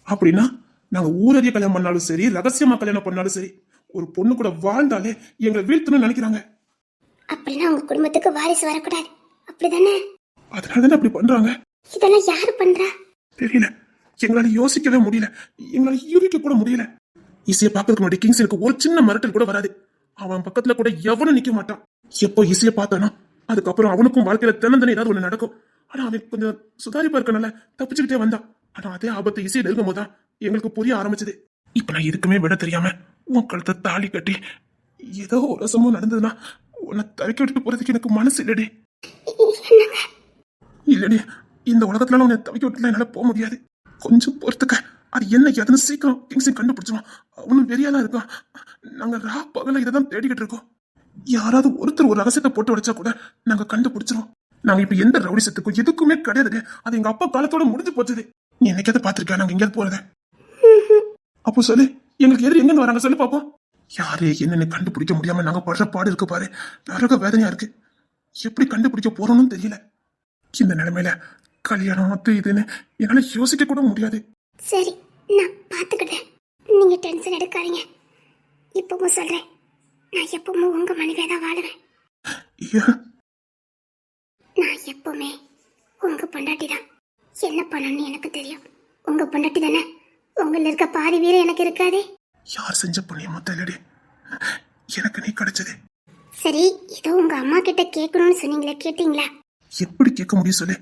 அப்படின்னா நாங்க ஊரறிய கல்யாணம் பண்ணாலும் சரி, ரகசியமா கல்யாணம் பண்ணாலும் சரி, ஒரு பொண்ணு கூட வாழ்ந்தாலே எங்களை வீழ்த்தணும்னு நினைக்கிறாங்க. அப்படின்னா உங்க குடும்பத்துக்கு வாரிசு வரக்கூடாது, அப்படிதானே? அதனாலதானே அப்படி பண்றாங்க. இதெல்லாம் யாரு பண்றா? தெரியல. எங்களால யோசிக்கவே முடியல. எங்களால யூகிக்க கூட முடியல. இசையை பார்க்கறதுக்கு முன்னாடி கிங்ஸனுக்கு ஒரு சின்ன மிரட்டல் கூட வராது. அவன் பக்கத்துல கூட எவனும் நிக்க மாட்டான். எப்போ இசையை பார்த்தானோ அதுக்கப்புறம் அவனுக்கும் வாழ்க்கையில தினந்தனே ஏதாவது ஒண்ணு நடக்கும். ஆனா அவன் கொஞ்சம் சுதாரிப்பா இருக்கனால தப்பிச்சுக்கிட்டே வந்தான். ஆனா அதே ஆபத்து இசையை நெருங்கும் போதுதான் எங்களுக்கு புரிய ஆரம்பிச்சது. இப்ப நான் எதுக்குமே விட தெரியாம உன் கழுத்தை தாலி கட்டி ஏதோ ஒரு ரசமும் நடந்ததுன்னா உன்னை தவிக்க விட்டுட்டு போறதுக்கு எனக்கு மனசு இல்லடி. இல்லடி, இந்த உலகத்துல உன்னை தவிக்க விட்டுல என்னால போக முடியாது. கொஞ்சம் பொறுத்துக்க. அது என்ன எதுன்னு சீக்கிரம் கிங்ஸை கண்டுபிடிச்சிடும். அவனும் வெறியாதான் இருக்கான். நாங்க ரா பகல இதை தான் தேடிக்கிட்டு இருக்கோம். யாராவது ஒருத்தர் ஒரு ரகசியத்தை போட்டு உடைச்சா கூட நாங்க கண்டுபிடிச்சிரும். நாங்க இப்ப எந்த ரவுடிசத்துக்கும் எதுக்குமே கிடையாது. அது எங்க அப்பா காலத்தோட முடிஞ்சு போச்சது. நீ என்னைக்காவது பாத்திருக்கியா நாங்க எங்கேயாவது போறத? அப்போ சொல்லு, எங்களுக்கு எதிரி எங்க வராங்க சொல்லு பாப்போம். யாரு என்னன்னு கண்டுபிடிக்க முடியாம நாங்க படுற பாடு இருக்கு பாரு. நரக வேதனையா இருக்கு. எப்படி கண்டுபிடிக்க போறோம்னு தெரியல. இந்த நிலைமையில கல்யாணம் அது இதுன்னு என்னால யோசிக்க கூட முடியாது. சரி, நான் பாத்துக்கிட்டேன். நீங்க டென்ஷன் எடுக்காதீங்க. இப்பவும் சொல்றேன், நான் எப்பவும் உங்க மனைவியா தான் வாழுவேன். ஏன்? நான் எப்பவுமே உங்க பொண்டாட்டி தான். என்ன பண்ணணும்னு எனக்கு தெரியும். உங்க பொண்டாட்டி தானே. உங்கள இருக்க பாதி வீரம் எனக்கு இருக்காதே. யார் செஞ்ச புண்ணியமோ தெரியலடி, எனக்கு நீ கிடைச்சது. சரி, இதோ உங்க அம்மா கிட்ட கேட்கணும்னு சொன்னீங்களே, கேட்டீங்களா? எப்படி கேட்க முடியும் சொல்லு?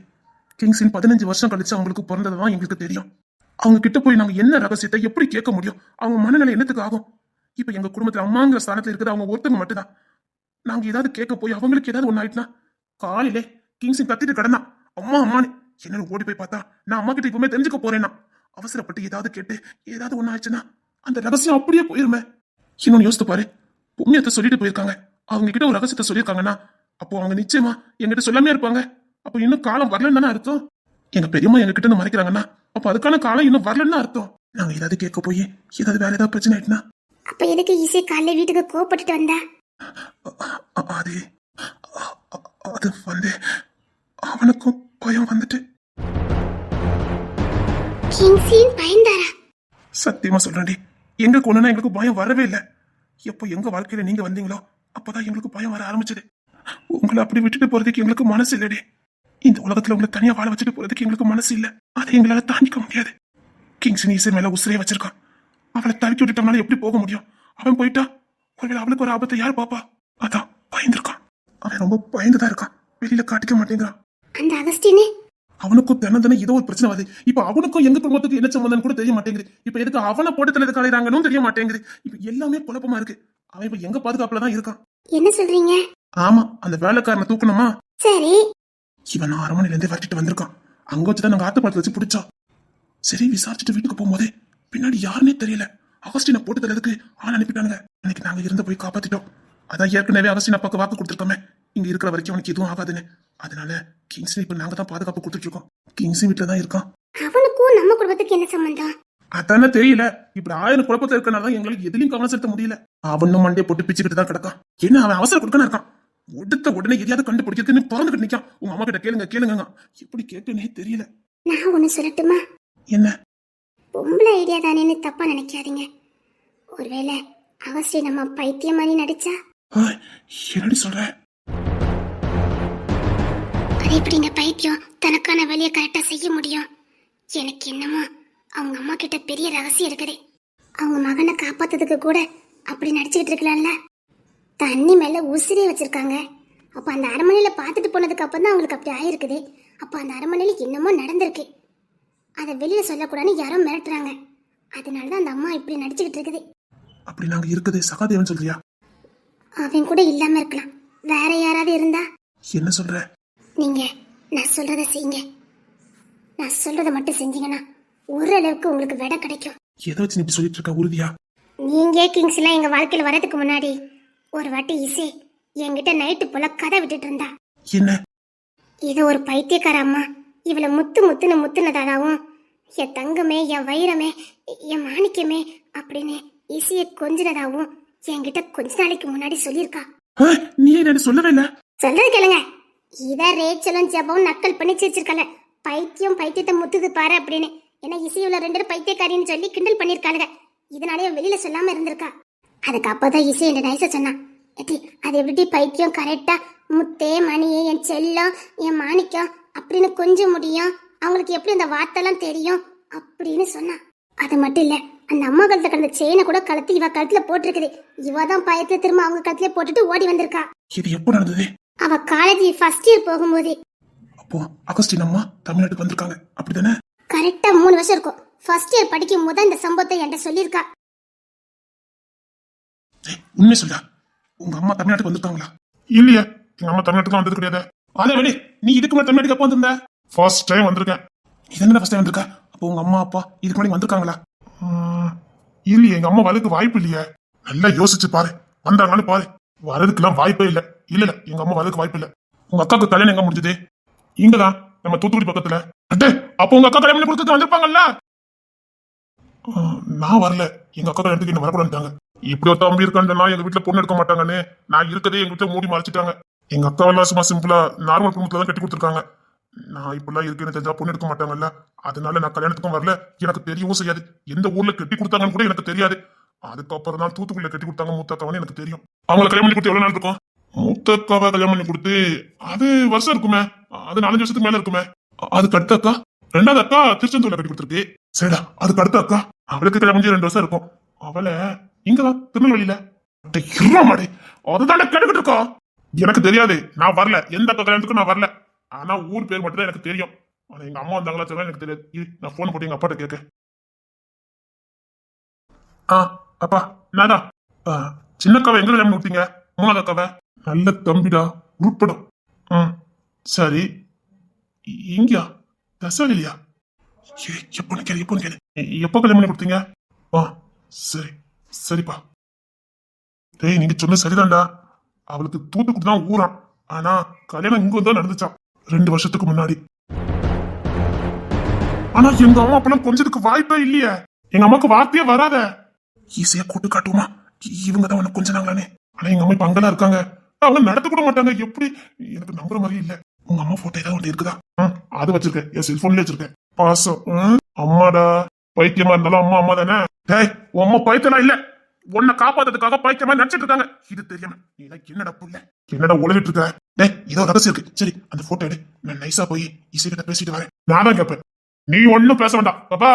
கிங்ஸின் 15 வருஷம் கழிச்சு அவங்களுக்கு பிறந்ததுதான் எங்களுக்கு தெரியும். அவங்க கிட்ட போய் நாங்க என்ன ரகசியத்தை எப்படி கேட்க முடியும்? அவங்க மனநிலை என்னத்துக்கு ஆகும்? இப்ப எங்க குடும்பத்துல அம்மாங்கிற ஸ்தானத்துல இருக்கிறது அவங்க ஒருத்தங்க மட்டும்தான். நாங்க ஏதாவது கேட்க போய் அவங்களுக்கு ஏதாவது ஒண்ணு ஆயிட்டுனா காலையிலே கிங்ஸின் கத்திட்டு கிடந்தான் அம்மா அம்மானு. என்னன்னு ஓடி போய் பார்த்தா நான் அம்மா கிட்ட இப்பவுமே தெரிஞ்சுக்க போறேன்னா அவசரப்பட்டு ஏதாவது கேட்டு ஏதாவது ஒண்ணு ஆயிடுச்சுன்னா அந்த ரகசியம் அப்படியே போயிருமே. இன்னொன்னு யோசித்து பாரு, புண்ணியத்தை சொல்லிட்டு போயிருக்காங்க. அவங்க கிட்ட ஒரு ரகசியத்தை சொல்லியிருக்காங்கன்னா அப்போ அவங்க நிச்சயமா எங்கிட்ட சொல்லாமே இருப்பாங்க. அப்போ இன்னும் காலம் வரலன்னு தானே அர்த்தம். எங்க பெரியம்மா எங்க கிட்ட இருந்து மறைக்கிறாங்கன்னா அப்போ அதுக்கான காலம் இன்னும் வரலன்னு அர்த்தம். நாங்க ஏதாவது கேட்க போய் ஏதாவது வேற ஏதாவது பிரச்சனை ஆயிட்டுனா அப்ப எதுக்கு ஈஸியா காலையில வீட்டுக்கு கோவப்பட்டுட்டு வந்தா? அது அது வந்து அவனுக்கும் பயம் வந்துட்டு. கிங்ஸின் பயந்தாரா? சத்தியமா சொல்றேன்டி, எங்களுக்கு ஒண்ணுனா எங்களுக்கு பயம் வரவே இல்லை. எப்போ எங்க வாழ்க்கையில நீங்க வந்தீங்களோ அப்பதான் எங்களுக்கு பயம் வர ஆரம்பிச்சது. உங்களை அப்படி விட்டுட்டு போறதுக்கு எங்களுக்கு மனசு இல்லடி. இந்த உலகத்துல உங்களை தனியா வாழ வச்சுட்டு போறதுக்கு எங்களுக்கு மனசு இல்ல. அதை எங்களால தாண்டிக்க முடியாது. கிங்ஸின் இசை மேல உசிரியே வச்சிருக்கான். அவளை தவிக்க விட்டுட்டோம்னால எப்படி போக முடியும்? அவன் போயிட்டா ஒருவேளை அவளுக்கு ஒரு ஆபத்தை யார் பாப்பா? அதான் பயந்துருக்கான். அவன் ரொம்ப பயந்துதான் இருக்கான். வெளியில காட்டிக்க மாட்டேங்கிறான். அந்த அகஸ்டினே அவனுக்கும் தினம் ஏதோ ஒரு பிரச்சனை வருது. இப்ப அவனுக்கும் எங்க குடும்பத்துக்கு என்ன சம்பந்தம் கூட தெரிய மாட்டேங்குது. இப்ப எதுக்கு அவனை போட்டு தலை கலைறாங்கன்னு தெரிய மாட்டேங்குது. இப்ப எல்லாமே குழப்பமா இருக்கு. அவன் இப்ப எங்க பாதுகாப்புல தான் இருக்கான். என்ன சொல்றீங்க? ஆமா, அந்த வேலைக்காரனை தூக்கணுமா? சரி, இவன் அரண்மனையில இருந்து வரட்டிட்டு வந்திருக்கான். அங்க வச்சுதான் நாங்க ஆத்துப்பாலத்துல வச்சு பிடிச்சோம். சரி, விசாரிச்சுட்டு வீட்டுக்கு போகும்போதே பின்னாடி யாருன்னே தெரியல. அகஸ்டினை போட்டு தரதுக்கு ஆள் அனுப்பிட்டானுங்க. அன்னைக்கு நாங்க இருந்த போய் காப்பாத்திட்டோம். அதான் ஏற்கனவே அகஸ்டின் அப்பாக்கு வாக்கு கொடுத்துருக்கோமே, இங்க இருக்கிற வரைக்கும் அவனுக்கு எதுவும் ஆகாதுன்னு. அதனால கிங்ஸ்லி இப்ப நாங்க தான் பாதுகாப்பு கொடுத்துட்டு இருக்கோம். கிங்ஸ்லி வீட்டுல தான் இருக்கான். அவனுக்கும் நம்ம குடும்பத்துக்கு என்ன சம்பந்தம்? அதானே தெரியல. இப்படி 1000 குழப்பத்துல இருக்கனால எங்களுக்கு எதுலயும் கவனம் செலுத்த முடியல. அவனும் மண்டையை போட்டு பிச்சுக்கிட்டு தான் கிடக்கான். என்ன அவன் அவசர கொடுக்கணும் இருக்கான். உடத்த உடனே எதையாவது கண்டுபிடிக்கிறதுன்னு பிறந்துகிட்டு நிக்கான். உங்க அம்மா கிட்ட கேளுங்க. எப்படி கேட்கனே தெரியல. நான் ஒண்ணு சொல்லட்டுமா? என்ன? பொம்பளை ஐடியா தானேன்னு தப்பா நினைக்காதீங்க. ஒருவேளை அகஸ்டி நம்ம பைத்தியம் மாதிரி நடிச்சா? என்னடி சொல்ற? அது எப்படிங்க பைத்தியம் தனக்கான வேலையை கரெக்டா செய்ய முடியும்? எனக்கு என்னமோ அவங்க அம்மா கிட்ட பெரிய ரகசியம் இருக்குது. அவங்க மகனை காப்பாத்துறதுக்கு கூட அப்படி நடிச்சுக்கிட்டு இருக்கலாம்ல. தண்ணி மேல உசிரே வச்சிருக்காங்க. அப்ப அந்த அரண்மனையில பாத்துட்டு போனதுக்கு அப்புறம் தான் அவங்களுக்கு அப்படி ஆயிருக்குது. அப்ப அந்த அரண்மனையில என்னமோ நடந்திருக்கு. அதை வெளியில சொல்லக்கூடாதுன்னு யாரோ மிரட்டுறாங்க. அதனாலதான் அந்த அம்மா இப்படி நடிச்சுக்கிட்டு இருக்குது. அப்படி நாங்க இருக்குது சகாதேவன் சொல்றியா? அவன் கூட இல்லாம இருக்கலாம். வேற யாராவது இருந்தா? என்ன சொல்ற? நீங்க நான் சொல்றத செய்யுங்க. நான் சொல்றத மட்டும் செஞ்சீங்கன்னா ஓரளவுக்கு உங்களுக்கு விடை கிடைக்கும். எதை வச்சு நீ இப்படி சொல்லிட்டு இருக்க? உறுதியா? நீங்க கிங்ஸ் எல்லாம் எங்க வாழ்க்கையில வரதுக்கு முன்னாடி ஒரு வாட்டி இசை என்கிட்ட நைட்டு போல கதை விட்டுட்டு இருந்தா. என்ன? இது ஒரு பைத்தியக்கார அம்மா இவளை முத்துன்னு முத்துனதாகவும் என் தங்கமே, என் வைரமே, என் மாணிக்கமே அப்படின்னு இசைய கொஞ்சினதாகவும் என்கிட்ட கொஞ்ச நாளைக்கு முன்னாடி சொல்லியிருக்கா. நீ என்ன சொல்லவே இல்ல? சொல்றது கேளுங்க. இத ரேச்சலும் ஜெபம் நக்கல் பண்ணி சிரிச்சிருக்கல. பைத்தியத்தை முத்துது பாரு அப்படின்னு. ஏன்னா இசையுள்ள 2 பைத்தியக்காரின்னு சொல்லி கிண்டல் பண்ணிருக்காளுங்க. இதனாலே வெளியில சொல்லாம இருந்திருக்கா. அதுக்கு அப்பதான் இசை என் நைச சொன்னான். அது எப்படி பைத்தியம் கரெக்டா முத்தே மணியே என் செல்லம் என் மாணிக்கம் அப்படின்னு கொஞ்சம் முடியும்? அவங்களுக்கு எப்படி அந்த வார்த்தைலாம் தெரியும் அப்படின்னு சொன்னா. அது மட்டும் இல்ல, அந்த அம்மா கழுத்துல கிடந்த செயினை கூட கழுத்து இவ கழுத்துல போட்டிருக்குது. இவ தான் பயத்தை திரும்ப அவங்க கழுத்துல போட்டுட்டு ஓடி வந்திருக்கா. இது எப்போ நடந்தது? அவ காலேஜ் ஃபர்ஸ்ட் இயர் போகும்போது. அப்போ அகஸ்டின் அம்மா தமிழ்நாட்டுக்கு வந்திருக்காங்க அப்படிதானே? கரெக்டா 3 வருஷம் இருக்கும். ஃபர்ஸ்ட் இயர் படிக்கும் போது இந்த சம்பவத்தை என்கிட்ட சொல்லியிருக்கா. உண்மை சொல்ல, உங்க அம்மா தமிழ்நாட்டுக்கு வந்திருக்காங்களா? இல்லையே, எங்க அம்மா தமிழ்நாட்டுக்கு வந்தது கிடையாது. அதே வேடி, நீ இதுக்கு முன்னாடி தமிழ்நாட்டுக்கு எப்போ வந்திருந்த? ஃபர்ஸ்ட் டைம் வந்திருக்கேன். இது என்ன ஃபர்ஸ்ட் டைம் வந்திருக்கா? அப்போ உங்க அம்மா அப்பா இதுக்கு முன்னாடி வந்திருக்காங்களா? இல்லையே, எங்க அம்மா வரதுக்கு வாய்ப்பு இல்லையே. நல்லா யோசிச்சு பாரு, வந்தாங்கன்னு பாரு. வரதுக்குலாம் வாய்ப்பே இல்ல. இல்ல எங்க அம்மா வரதுக்கு வாய்ப்பு இல்ல. உங்க அக்காவுக்கு கல்யாணம் எங்க முடிஞ்சது? இங்கதான், நம்ம தூத்துக்குடி பக்கத்துல. அப்போ உங்க அக்கா கல்யாணம் கொடுத்துட்டு வந்திருப்பாங்கல்ல. நான் வரல. எங்க அக்கா கல்யாணத்துக்கு என்ன வரக்கூடாதுட்டாங்க. இப்படி ஒரு தம்பி இருக்கான்னா எங்க வீட்டுல பொண்ணு எடுக்க மாட்டாங்கன்னு நான் இருக்கதே எங்க வீட்டுல மூடி மறைச்சிட்டாங்க. எங்க அக்காவெல்லாம் சும்மா சிம்பிளா நார்மல் குடும்பத்துல தான் கட்டி கொடுத்துருக்காங்க. நான் இப்பெல்லாம் இருக்கேன்னு தெரிஞ்சா பொண்ணு எடுக்க மாட்டாங்கல்ல. அதனால நான் கல்யாணத்துக்கும் வரல. எனக்கு தெரியவும் செய்யாது. எந்த ஊர்ல கட்டி கொடுத்தாங்கன்னு கூட எனக்கு தெரியாது. அதுக்கப்புறம் தான் தூத்துக்குடியில கட்டி கொடுத்தாங்க மூத்தக்காவன்னு எனக்கு தெரியும். அவங்களை கல்யாணம் பண்ணி கொடுத்து எவ்வளவு நாள் இருக்கும்? மூத்தக்காவை கல்யாணம் பண்ணி கொடுத்து அது வருஷம் இருக்குமே. அது 4-5 வருஷத்துக்கு மேல இருக்குமே. அதுக்கு அடுத்த அக்கா, 2வது அக்கா திருச்செந்தூர்ல கட்டி கொடுத்துருக்கு. சரிடா, அதுக்கு அடுத்த அக்கா அவளுக்கு கல்யாணம் பண்ணி 2 வருஷம் இருக்கும். அவளை இங்கதான் திருநெல்வேலியில. மாடு அதுதான் கேட்டுக்கிட்டு இருக்கா. எனக்கு தெரியாது, நான் வரல. எந்த அக்கா கல்யாணத்துக்கும் நான் வரல. ஆனா ஊர் பேர் மட்டும் தான் எனக்கு தெரியும். ஆனா எங்க அம்மா வந்தாங்களா சொல்ல எனக்கு தெரியாது. நான் போன் போட்டு எங்க அப்பாட்ட கேட்க. அப்பா நானா சின்னக்காவை எங்க கல்யாணம் கொடுத்தீங்க? 3வது அக்காவை. நல்ல தம்பிடா, உருப்படும். சரி, இங்கயா? தசாலியா? எப்போ கேளு எப்போ கல்யாணம் பண்ணி கொடுத்தீங்க? சரி சரிப்பா. டேய், நீங்க சொன்ன சரிதான்டா. அவளுக்கு தூத்துக்குடி தான் ஊரான். ஆனா கல்யாணம் இங்க தான் நடந்துச்சான் 2 வருஷத்துக்கு முன்னாடி. ஆனா எங்க அம்மா அப்பெல்லாம் கொஞ்சத்துக்கு வாய்ப்பே இல்லையே. எங்க அம்மாக்கு வார்த்தையே வராத. ஈஸியா கூட்டு காட்டுவோமா? இவங்க தான் உனக்கு கொஞ்ச நாங்களானே. ஆனா எங்க அம்மா இப்ப அங்கெல்லாம் இருக்காங்க. அவங்க நடத்த கூட மாட்டாங்க. எப்படி? எனக்கு நம்புற மாதிரி இல்ல. உங்க அம்மா போட்டோ ஏதாவது ஒன்று இருக்குதா? அது வச்சிருக்கேன், என் செல்போன்ல வச்சிருக்கேன். பாசம். அம்மாடா, பைத்தியமா இருந்தாலும் அம்மா அம்மா தானே. டேய், உன் அம்மா பைத்தியமா இல்ல. உன்னை காப்பாத்துறதுக்காக பைத்தியமா நடிச்சிட்டு இருக்காங்க. இது தெரியாம நீ என்னடா புள்ள, என்னடா உலகிட்டு இருக்க? டேய், இதோ ரகசியம் இருக்கு. சரி, அந்த போட்டோ எடு. நான் நைஸா போய் இசைக்கிட்ட பேசிட்டு வரேன். நான் தான் கேட்பேன், நீ ஒன்னும் பேச வேண்டாம். பாப்பா,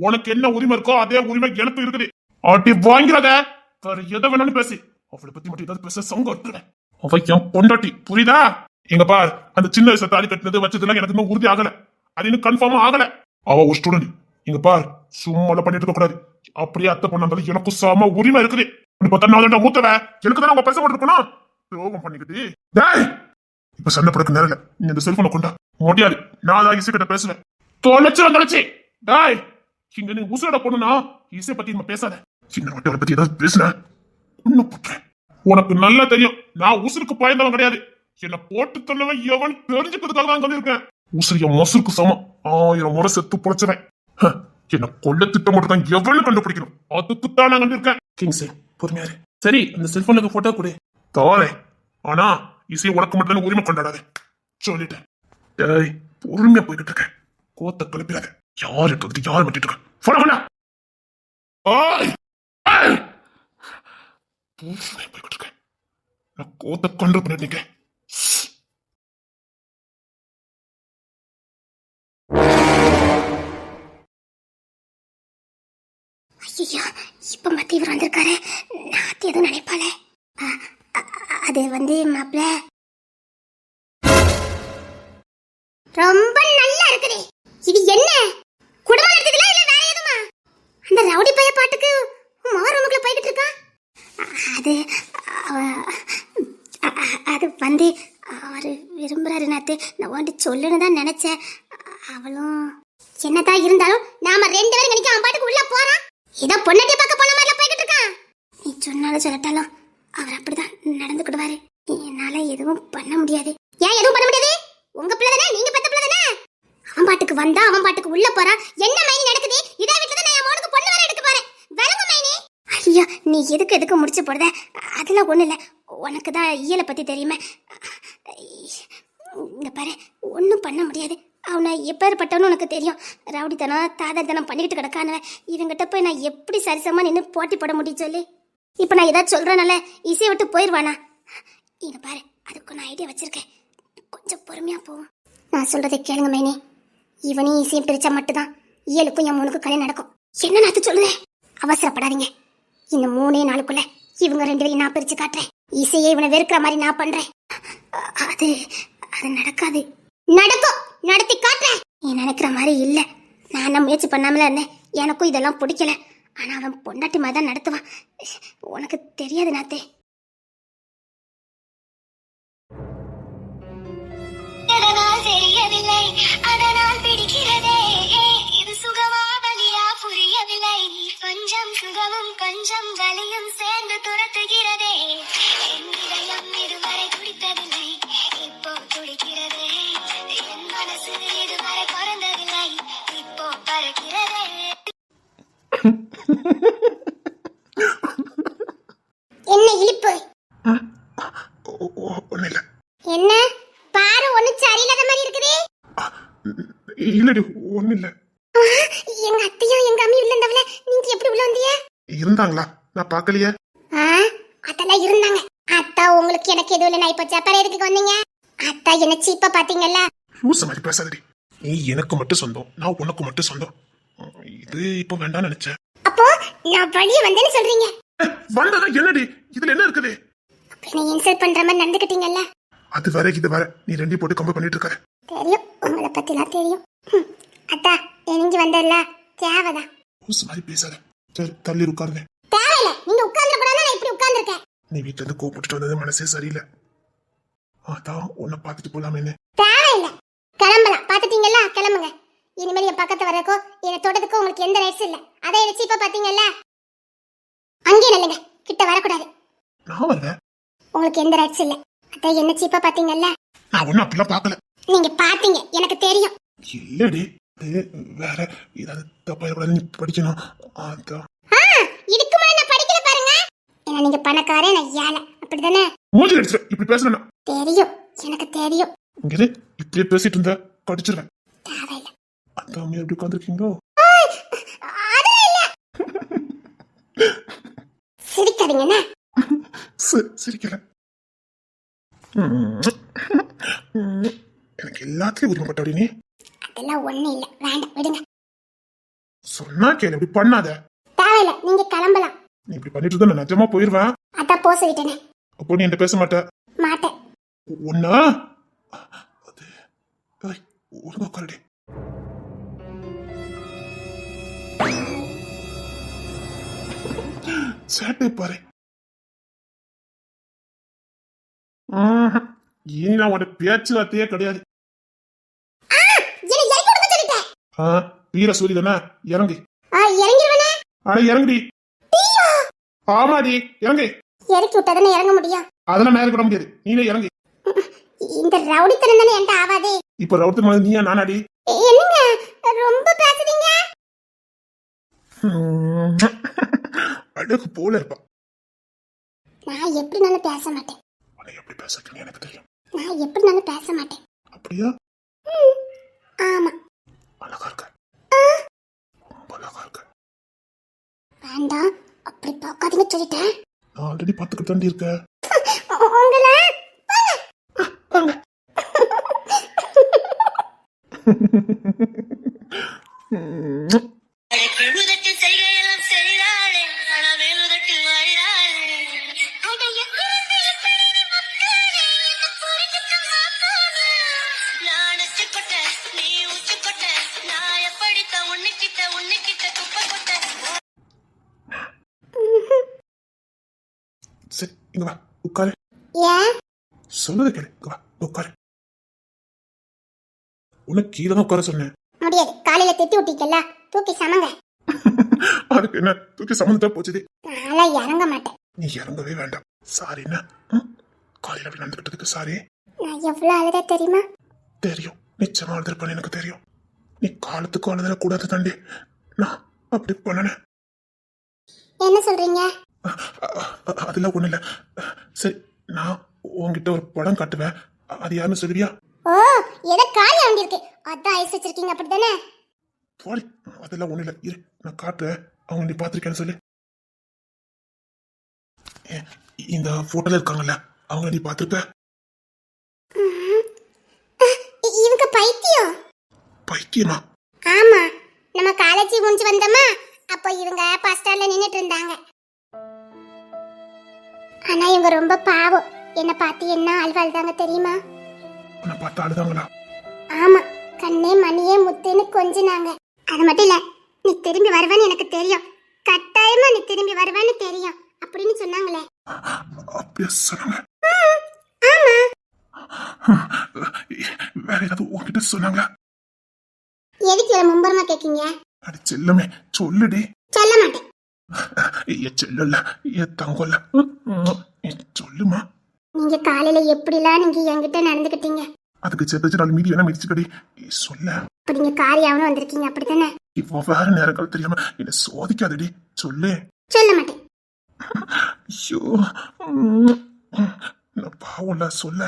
உனக்கு என்ன உரிமை இருக்கோ அதே உரிமை எனக்கு இருக்குது. ஆட்டி வாங்கிறத வேற எதை வேணாலும் பேசி. அவளை பத்தி மட்டும் ஏதாவது பேச சங்க எடுத்துறேன். அவ என் பொண்டாட்டி, புரியுதா? எங்க பார், அந்த சின்ன வயசுல தாலி கட்டினது வச்சதுலாம் எனக்கு இன்னும் உறுதி ஆகல. அது இன்னும் கன்ஃபார்மா ஆகல. அவ ஒரு ஸ்டூடெண்ட். இங்க பார், சும்மா பண்ணிட்டு இருக்க கூடாது. அப்படியே அத்தை பொண்ணாங்க எனக்கும் சம உரிமை இருக்குது. இப்ப தன்னால மூத்தவ எனக்கு தானே அவங்க பேச இருக்கணும். யோகம் பண்ணிக்கிட்டு டேய், இப்ப சண்டை படுக்க நேரம் இல்ல. நீ இந்த செல்போனை கொண்டா. முடியாது, நான் தான் இசை கிட்ட பேசுவேன். தொலைச்சு டேய், இங்க நீ உசுரட பொண்ணுனா இசை பத்தி நம்ம பேசாத. சின்ன வட்டவரை பத்தி ஏதாவது பேசுன உன்னை போட்டுறேன். உனக்கு நல்லா தெரியும், நான் உசுருக்கு பயந்தவன் கிடையாது. என்ன போட்டு தள்ளவன் எவன் தெரிஞ்சுக்கிறதுக்காக தான் சொல்லியிருக்கேன். உசுரிய மொசுருக்கு சமம் 1000 முறை செத்து பொழைச்சவன். என்ன கொல்ல திட்டம் மட்டும் எவ்வளவு கண்டுபிடிக்கணும், அதுக்குத்தான் நான் கண்டிருக்கேன். கிங்ஸே பொறுமையாரு. சரி, அந்த செல்போனுக்கு போட்டோ கொடு. தோலை, ஆனா இசை உனக்கு மட்டும் உரிமை கொண்டாடாத சொல்லிட்டேன். டேய், பொறுமையா போய்கிட்டு இருக்கேன். கோத்த கிளப்பிடாத. யார் இருக்கிறது, யார் மட்டிட்டு இருக்க? போன போய்கிட்டு இருக்கேன். நான் கோத்த கண்ட்ரோல் பண்ணிட்டு நிக்கிறேன். ஐயோ, இப்ப மத்தி இவர் வந்திருக்காரு. நாத்தி எதுவும் நினைப்பாளே. அது மாப்பிள்ள ரொம்ப நல்லா இருக்குது. இது என்ன குடும்பம் நடத்துதுல இல்ல வேற எதுமா? அந்த ரவுடி பைய பாட்டுக்கு மாரமுக்குள்ள போய்கிட்டு இருக்கா. அது அது அவரு விரும்புறாரு நாத்து. நான் வந்து சொல்லணும்னு தான் நினைச்சேன். அவளும் என்னதான் இருந்தாலும் நாம 2 பேரும் நினைக்க அவன் பாட்டுக்கு உள்ள போறான். ஏதோ பொண்ணாட்டிய பார்க்க போன மாதிரில போய்கிட்டு இருக்கான். நீ சொன்னாலும் சொல்லட்டாலும் அவர் அப்படிதான் நடந்துக்கிடுவாரு. என்னால எதுவும் பண்ண முடியாது. ஏன் எதுவும் பண்ண முடியாது? உங்க பிள்ளை தானே, நீங்க பெத்த பிள்ளை தானே. அவன் பாட்டுக்கு வந்தா அவன் பாட்டுக்கு உள்ள போறான். என்ன மைனி நடக்குது? இதே வீட்டுல தான் நான் மோனுக்கு பொண்ணு வர எடுக்க போறேன். விளங்கு மைனி. ஐயா, நீ எதுக்கு முடிச்சு போடுத? அதெல்லாம் ஒண்ணு இல்ல. உனக்கு தான் இயலை பத்தி தெரியுமே. இங்க பாரு, ஒன்னும் பண்ண முடியாது. அவனை எப்பேற்பட்டவனு உனக்கு தெரியும். ரவுடித்தனம் தாதாத்தனம் பண்ணிக்கிட்டு கிடக்கானவன். இவங்கிட்ட போய் நான் எப்படி சரிசமா நின்று போட்டி போட முடியும் சொல்லி? இப்ப நான் ஏதாவது சொல்றேனால இசையை விட்டு போயிடுவானா? இங்க பாரு, அதுக்கு நான் ஐடியா வச்சிருக்கேன். கொஞ்சம் பொறுமையா போவோம். நான் சொல்றதை கேளுங்க மைனி. இவனையும் இசையும் பிரிச்சா மட்டும்தான் இயலுக்கும் என் மூணுக்கும் கல்யாணம் நடக்கும். என்ன நான் சொல்லுதேன், அவசரப்படாதீங்க. இந்த 3 நாளுக்குள்ள இவங்க 2 பேரையும் நான் பிரிச்சு காட்டுறேன். இசையை இவனை வெறுக்கிற மாதிரி நான் பண்றேன். அது நடக்காது. நடக்கும், நடத்தி காட்டுறேன். நீ நினைக்கிற மாதிரி இல்ல. நான் முயற்சி பண்ணாமல இருந்தேன். எனக்கும் இதெல்லாம் பிடிக்கல. ஆனா அவன் பொண்டாட்டி மாதிரி தான் நடத்துவான். உனக்கு தெரியாது நாத்தே. அதனால் தெரியவில்லை, அதனால் பிடிக்கிறதே. இது சுகமா வலியா புரியவில்லை. கொஞ்சம் சுகமும் கொஞ்சம் வலியும் சேர்ந்து துரத்துகிறதே. என் இதயம் இதுவரை துடித்ததில்லை, இப்போ துடிக்கிறதே. என் மனசு இதுவரை பறந்ததில்லை, இப்போ பறக்கிறதே. என்ன இழிப்பு? ஒண்ணு இல்ல. என்ன பாரு, ஒண்ணு சரியில்லாத மாதிரி இருக்குது. இல்லடி, ஒண்ணு இல்ல. எங்க அத்தையும் எங்க அம்மியும் உள்ள இருந்தவள நீங்க எப்படி உள்ள வந்தீங்க? இருந்தாங்களா? நான் பாக்கலையே. அதெல்லாம் இருந்தாங்க. அத்தா உங்களுக்கு எனக்கு எதுவும் இல்லை. நான் இப்ப ஜப்பான் எதுக்கு வந்தீங்க? அத்தா என்ன சீப்பா பாத்தீங்கல்ல? லூசு மாதிரி பேசாதடி. நீ எனக்கு மட்டும் சொந்தம், நான் உனக்கு மட்டும் சொந்தம். இது இப்ப வேண்டாம் நினைச்சேன். அப்போ நான் வழிய வந்தேன்னு சொல்றீங்க? வந்ததா என்னடி? இதுல என்ன இருக்குது? என்ன இன்சல்ட் பண்ற மாதிரி நடந்துக்கிட்டீங்கல்ல? அது வர இது வர நீ 2 போட்டு கம்பேர் பண்ணிட்டு இருக்க. தெரியும், உங்களை பத்திலாம் தெரியும். அத்தா நெஞ்சு வந்தல்ல, தேவைதான். லூசு மாதிரி பேசாத. சரி, தள்ளி உட்காருங்க. தேவையில்ல, நீங்க உட்கார்ந்து கூட நான் இப்படி உட்கார்ந்துருக்கேன். நீ வீட்டுல இருந்து கூப்பிட்டு வந்தது மனசே சரியில்லை. அதான் உன்னை பார்த்துட்டு போலாமேன்னு. தேவையில்ல, கிளம்பலாம். பாத்துட்டீங்கல்ல, கிளம்புங்க. இனிமேல் என் பக்கத்து வரக்கோ என்னை தொடதுக்கோ உங்களுக்கு எந்த ரைட்ஸ் இல்ல. அதை எடுத்து இப்ப பாத்தீங்கல்ல, அங்கே நல்லங்க, கிட்ட வரக்கூடாது. நான் வரல. உங்களுக்கு எந்த ரைட்ஸ் இல்ல. அத என்ன சீப்பா பாத்தீங்கல்ல? நான் ஒன்னும் அப்படிலாம் பாக்கல. நீங்க பாத்தீங்க, எனக்கு தெரியும். இல்லடி, வேற ஏதாவது தப்பா இருக்கக்கூடாது. நீ படிக்கணும். அதான் இதுக்கு மேல நான் படிக்கல பாருங்க. ஏன்னா நீங்க பணக்காரே, நான் ஏழை, அப்படிதானே? மூஞ்சி அடிச்சு இப்படி பேசுறேன். தெரியும், எனக்கு தெரியும். இங்கே இப்படியே பேசிட்டு இருந்த கடிச்சிருவேன். தேவையில்ல. அந்த அம்மையா எப்படி உட்காந்துருக்கீங்களோ? அதெல்லாம் இல்ல. சிரிக்காதீங்கண்ணா. சிரிக்கல. எனக்கு எல்லாத்துலயும் உரிமைப்பட்ட நீ. அதெல்லாம் ஒண்ணு இல்ல, வேண்டாம், விடுங்க. சொன்னா கேளு, இப்படி பண்ணாத. தேவையில்ல, நீங்க கிளம்பலாம். நீ இப்படி பண்ணிட்டு இருந்தா நான் நிஜமா போயிருவேன். அதான் போக சொல்லிட்டேனே. அப்போ நீ என்கிட்ட பேச மாட்ட? மாட்டேன். ஒன்னா அது ஒழுங்கா உட்காருடி. சேட்டை பாரு. இனி நான் உட பேச்சுவார்த்தையே கிடையாது. வீர சூரி தானே, இறங்கு. இறங்கிடுவேனே. ஆனா இறங்குடி. ஆமாடி இறங்கு. இறக்கி விட்டாதானே இறங்க முடியும். அதெல்லாம் நேரம் விட முடியாது, நீனே இறங்கு. இந்த ரவுடித்தனம் தானே என்கிட்ட ஆவாதே. இப்ப ரவுத்து மாதிரி நீயா நானாடி? என்னங்க ரொம்ப பேசுறீங்க? அழகு போல இருப்பா. நான் எப்படினாலும் பேச மாட்டேன். உன்னை எப்படி பேசுறீங்க எனக்கு தெரியும். நான் எப்படினாலும் பேச மாட்டேன். அப்படியா? ஆமா. அழகா இருக்க, ரொம்ப அழகா இருக்க. வேண்டாம், அப்படி பார்க்காதீங்க சொல்லிட்டேன். நான் ஆல்ரெடி பார்த்துக்கிட்டு தாண்டி இருக்க. உங்களை வாங்க. எழுதட்டு செய்கையெல்லாம் செய்தாளே அளவேழுதட்டு வாழாளே நான் அச்சுக்கொட்ட நீ உச்சுக்கொட்ட நான் எப்படித்த உன்னுக்கிட்ட குப்பை கொட்ட. சரி இங்க வா உட்காரு. ஏன்? சொல்லுது கேளு. இங்க வா உட்காரு. உனக்கு கீழே தான் உட்கார சொன்னேன். முடியாது, காலையில திட்டி விட்டீங்கல்ல, தூக்கி சமங்க. அதுக்கு என்ன தூக்கி சம்மந்தா போச்சுது. நான் இறங்க மாட்டேன். நீ இறங்கவே வேண்டாம். சாரி என்ன காலையில் அப்படி நடந்துக்கிட்டதுக்கு சாரி. நான் எவ்வளவு அழுத தெரியுமா? தெரியும், நிச்சயமா அழுதுருப்பேன்னு எனக்கு தெரியும். நீ காலத்துக்கு அழுதல கூடாது தாண்டி. நான் அப்படி பண்ணனேன். என்ன சொல்றீங்க? அதெல்லாம் ஒண்ணு இல்ல. சரி, நான் உன்கிட்ட ஒரு படம் காட்டுவேன், அது யாருன்னு சொல்லுவியா? ஓ, ஏதோ காரியம் வந்திருக்கு, அதான் ஐஸ் வச்சிருக்கீங்க அப்படித்தானே? போடி, அதெல்லாம் ஒண்ணு இல்ல. இரு நான் காட்டுறேன், அவங்க நீ பாத்திருக்கேன்னு சொல்லு. இந்த போட்டோல இருக்காங்கல்ல, அவங்க நீ பாத்திருக்க? இவங்க பைத்தியம். பைத்தியமா? ஆமா, நம்ம காலேஜ் முடிஞ்சு வந்தோமா, அப்போ இவங்க பஸ் ஸ்டாண்ட்ல நின்னுட்டு இருந்தாங்க. ஆனா இவங்க ரொம்ப பாவம். என்ன பார்த்து என்ன அழுவாழ்தாங்க தெரியுமா? உன்னை பார்த்து அழுதாங்களா? ஆமா, கண்ணே மணியே முத்துன்னு கொஞ்சினாங்க. அது மட்டும் இல்ல, நீ திரும்பி வருவேன்னு எனக்கு தெரியும், கட்டாயமா நீ திரும்பி வருவேன்னு தெரியும் அப்படின்னு சொன்னாங்களே. அப்படியா சொன்னாங்க? ஆமா. வேற ஏதாவது உன்கிட்ட சொன்னாங்களா? எதுக்கு இவ்வளவு மும்பரமா கேக்கீங்க? அடி செல்லமே சொல்லுடி. சொல்ல மாட்டேன். என் செல்லல, என் தங்கல்ல, சொல்லுமா. நீங்க காலையில எப்படிலாம் நீங்க என்கிட்ட நடந்துக்கிட்டீங்க, அதுக்கு சேர்த்து நாலு மீதி வேணா மிதிச்சுக்கடி. சொல்ல. அப்படி நீங்க காரியாவனும் வந்திருக்கீங்க அப்படித்தானே? இப்போ வேற நேரங்கள் தெரியாம என்ன சோதிக்காதடி, சொல்லு. சொல்ல மாட்டேன். ஐயோ, நான் பாவம்ல, சொல்ல.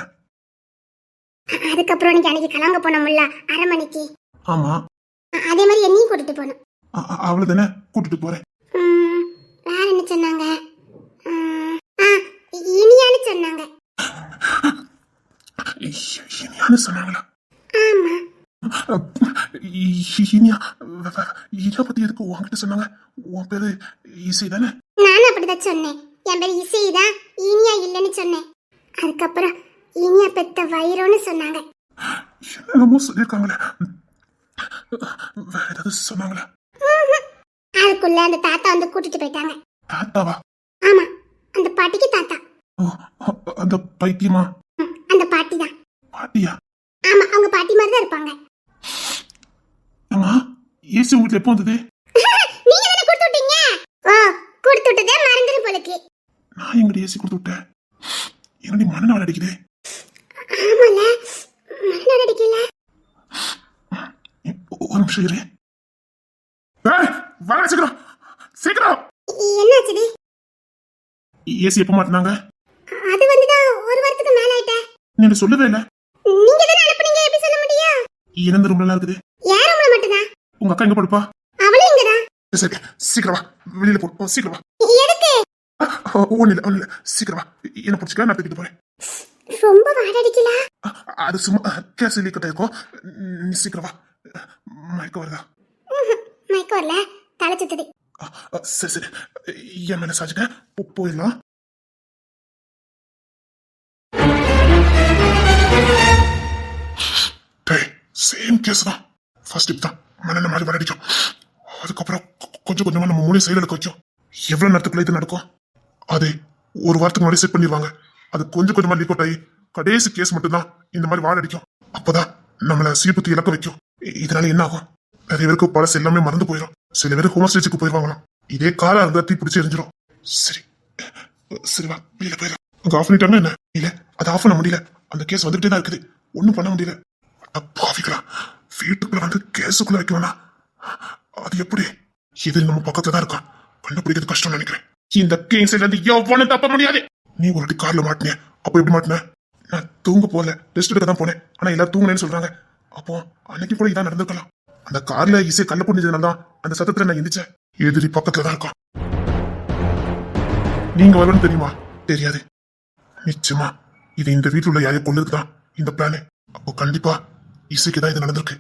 அதுக்கப்புறம் நீங்க அன்னைக்கு கலங்க போனோம்ல அரை மணிக்கு, ஆமா, அதே மாதிரி என்னையும் கூட்டிட்டு போனோம். அவளை தானே கூட்டிட்டு போறேன். வேற என்ன சொன்னாங்க? இனியான்னு சொன்னாங்க. இனியான்னு சொன்னாங்களா? ஆமா. இனியா? இதை பத்தி எதுக்கு உன்கிட்ட சொன்னாங்க? உன் பேரு இசை தானே? நானும் அப்படிதான் சொன்னேன், என் பேர் இசைதான், இனியா இல்லைன்னு சொன்னேன். அதுக்கப்புறம் இனியா பெத்த வயிறுன்னு சொன்னாங்க. என்னமோ சொல்லியிருக்காங்களே, வேற ஏதாவது சொன்னாங்களா? அதுக்குள்ள அந்த தாத்தா வந்து கூட்டிட்டு போயிட்டாங்க. தாத்தாவா? ஆமா, அந்த பாட்டிக்கு தாத்தா. ஓ, அந்த பைத்தியமா? அந்த பாட்டி தான். பாட்டியா? ஆமா, அவங்க பாட்டி மாதிரி தான் இருப்பாங்க. ஆமா, ஏசி உங்க வீட்டுல எப்போ வந்தது? நீங்க தானே கொடுத்து விட்டீங்க. ஓ, கொடுத்து விட்டதே மறந்துரு போலக்கு. நான் எங்கடி ஏசி கொடுத்து விட்டேன்? என்னடி மண்ணால் அடிக்குது? ஆமால, மண்ணால் அடிக்கல. ஒரு நிமிஷம் இரு. வாங்க சீக்கிரம் சீக்கிரம். என்னாச்சுடி? ஏசி எப்ப மாட்டினாங்க? அது வந்துதான் ஒரு வாரத்துக்கு மேல ஆயிட்ட. நீங்க சொல்லவே இல்ல. நீங்க தானே அனுப்புனீங்க, எப்படி சொல்ல முடியும்? இறந்த ரூம்ல இருக்குது. யார் ரூம்ல மட்டும்தான்? உங்க அக்கா எங்க படுப்பா? அவளும் இங்கதான். சரி சீக்கிரம் வா, வெளியில போ, சீக்கிரம் வா. எதுக்கு? ஒண்ணு இல்ல, சீக்கிரம் வா. என்ன பிடிச்சிக்க, நான் தூக்கிட்டு போறேன். ரொம்ப வாடடிக்கல. அது சும்மா கேஸ் லீக் இருக்கும். நீ சீக்கிரம் வா. மயக்க வருதா? மயக்கம் வரல, தலை சுத்துது. சரி சரி, என் மேல சாச்சுக்க, போயிடலாம். சேம் கேஸ் தான். ஃபர்ஸ்ட் ஸ்டெப் தான் மண்ணெண்ண மாதிரி வரடிக்கும். அதுக்கப்புறம் கொஞ்சம் கொஞ்சமா நம்ம மூணு செயலுக்கு வைக்கும். எவ்வளவு நேரத்துக்குள்ள இது நடக்கும்? அது ஒரு வாரத்துக்கு முன்னாடி செட் பண்ணிடுவாங்க. அது கொஞ்சம் கொஞ்சமா லீக் அவுட் ஆகி கடைசி கேஸ் மட்டும்தான் இந்த மாதிரி வாழடிக்கும். அப்பதான் நம்மள சீர்புத்தி இழக்க வைக்கும். இதனால என்ன ஆகும்? நிறைய பேருக்கு பழசு எல்லாமே மறந்து போயிடும். சில பேர் ஹோம் ஸ்டேஜுக்கு போயிடுவாங்களாம். இதே காலா இருந்தா தீ பிடிச்சி எரிஞ்சிடும். சரி சரி வா வெளியில போயிடலாம். அங்க ஆஃப் பண்ணிட்டாங்க என்ன? இல்ல அது ஆஃப் பண்ண முடியல. அந்த கேஸ் வந்துட்டே தான் இருக்குது. ஒண்ணும் பண்ண முடியல. பாவிக்கலாம், வீட்டுக்குள்ள வந்து கேஸுக்குள்ள வைக்கணும்னா அது எப்படி? இது நம்ம பக்கத்துல தான் இருக்கான். கண்டுபிடிக்கிறது கஷ்டம் நினைக்கிறேன். இந்த கேஸ்ல இருந்து எவ்வளவு தப்ப முடியாது. நீ ஒரு வாட்டி கார்ல மாட்டின. அப்ப எப்படி மாட்டின? நான் தூங்க போல ரெஸ்ட் எடுக்க தான் போனேன். ஆனா எல்லாரும் தூங்குனேன்னு சொல்றாங்க. அப்போ அன்னைக்கு கூட இதான் நடந்திருக்கலாம். அந்த கார்ல இசை கல்ல புரிஞ்சதுனால தான் அந்த சத்தத்துல நான் எந்திரிச்சேன். எதிரி பக்கத்துல தான் இருக்கான். நீங்க வரணும்னு தெரியுமா? தெரியாது. நிச்சயமா இது இந்த வீட்டுல உள்ள யாரையும் கொள்ளுக்குதான் இந்த பிளானு. அப்போ கண்டிப்பா இசைக்கு தான் இது நடந்திருக்கு.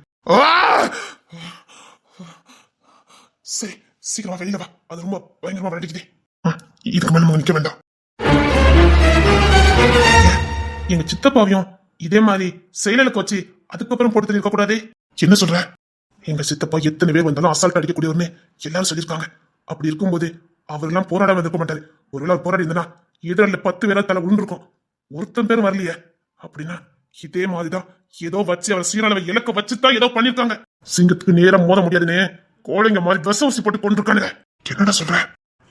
சரி சீக்கிரமா வெளியில வா. அது ரொம்ப பயங்கரமா விளையாடிக்குது. இதுக்கு மேல நம்ம நிக்க வேண்டாம். எங்க சித்தப்பாவையும் இதே மாதிரி செயலுக்கு வச்சு அதுக்கப்புறம் போட்டு இருக்க கூடாது. என்ன சொல்ற? எங்க சித்தப்பா எத்தனை பேர் வந்தாலும் அசால்ட் அடிக்கக்கூடியவர்னு எல்லாரும் சொல்லியிருக்காங்க. அப்படி இருக்கும்போது அவரெல்லாம் போராடாம இருக்க மாட்டாரு. ஒருவேளை போராடி இருந்தா எதிரில 10 பேரா தலை உருண்டிருக்கும். ஒருத்தன் பேரும் வரலையே. அப்படின்னா இதே மாதிரிதான் ஏதோ வச்சு அவர் சீராளவை இலக்க வச்சுதான் ஏதோ பண்ணிருக்காங்க. சிங்கத்துக்கு நேரம் மோத முடியாதுன்னு கோழைங்க மாதிரி விஷ ஊசி போட்டு கொண்டிருக்கானுங்க. என்னடா சொல்ற?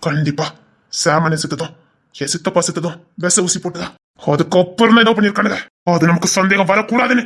கண்டிப்பா சாமனை சித்ததும் என் சித்தப்பா சித்ததும் விஷ ஊசி போட்டுதான். அதுக்கப்புறம் தான் ஏதோ பண்ணிருக்கானுங்க. அது நமக்கு சந்தேகம் வரக்கூடாதுன்னு.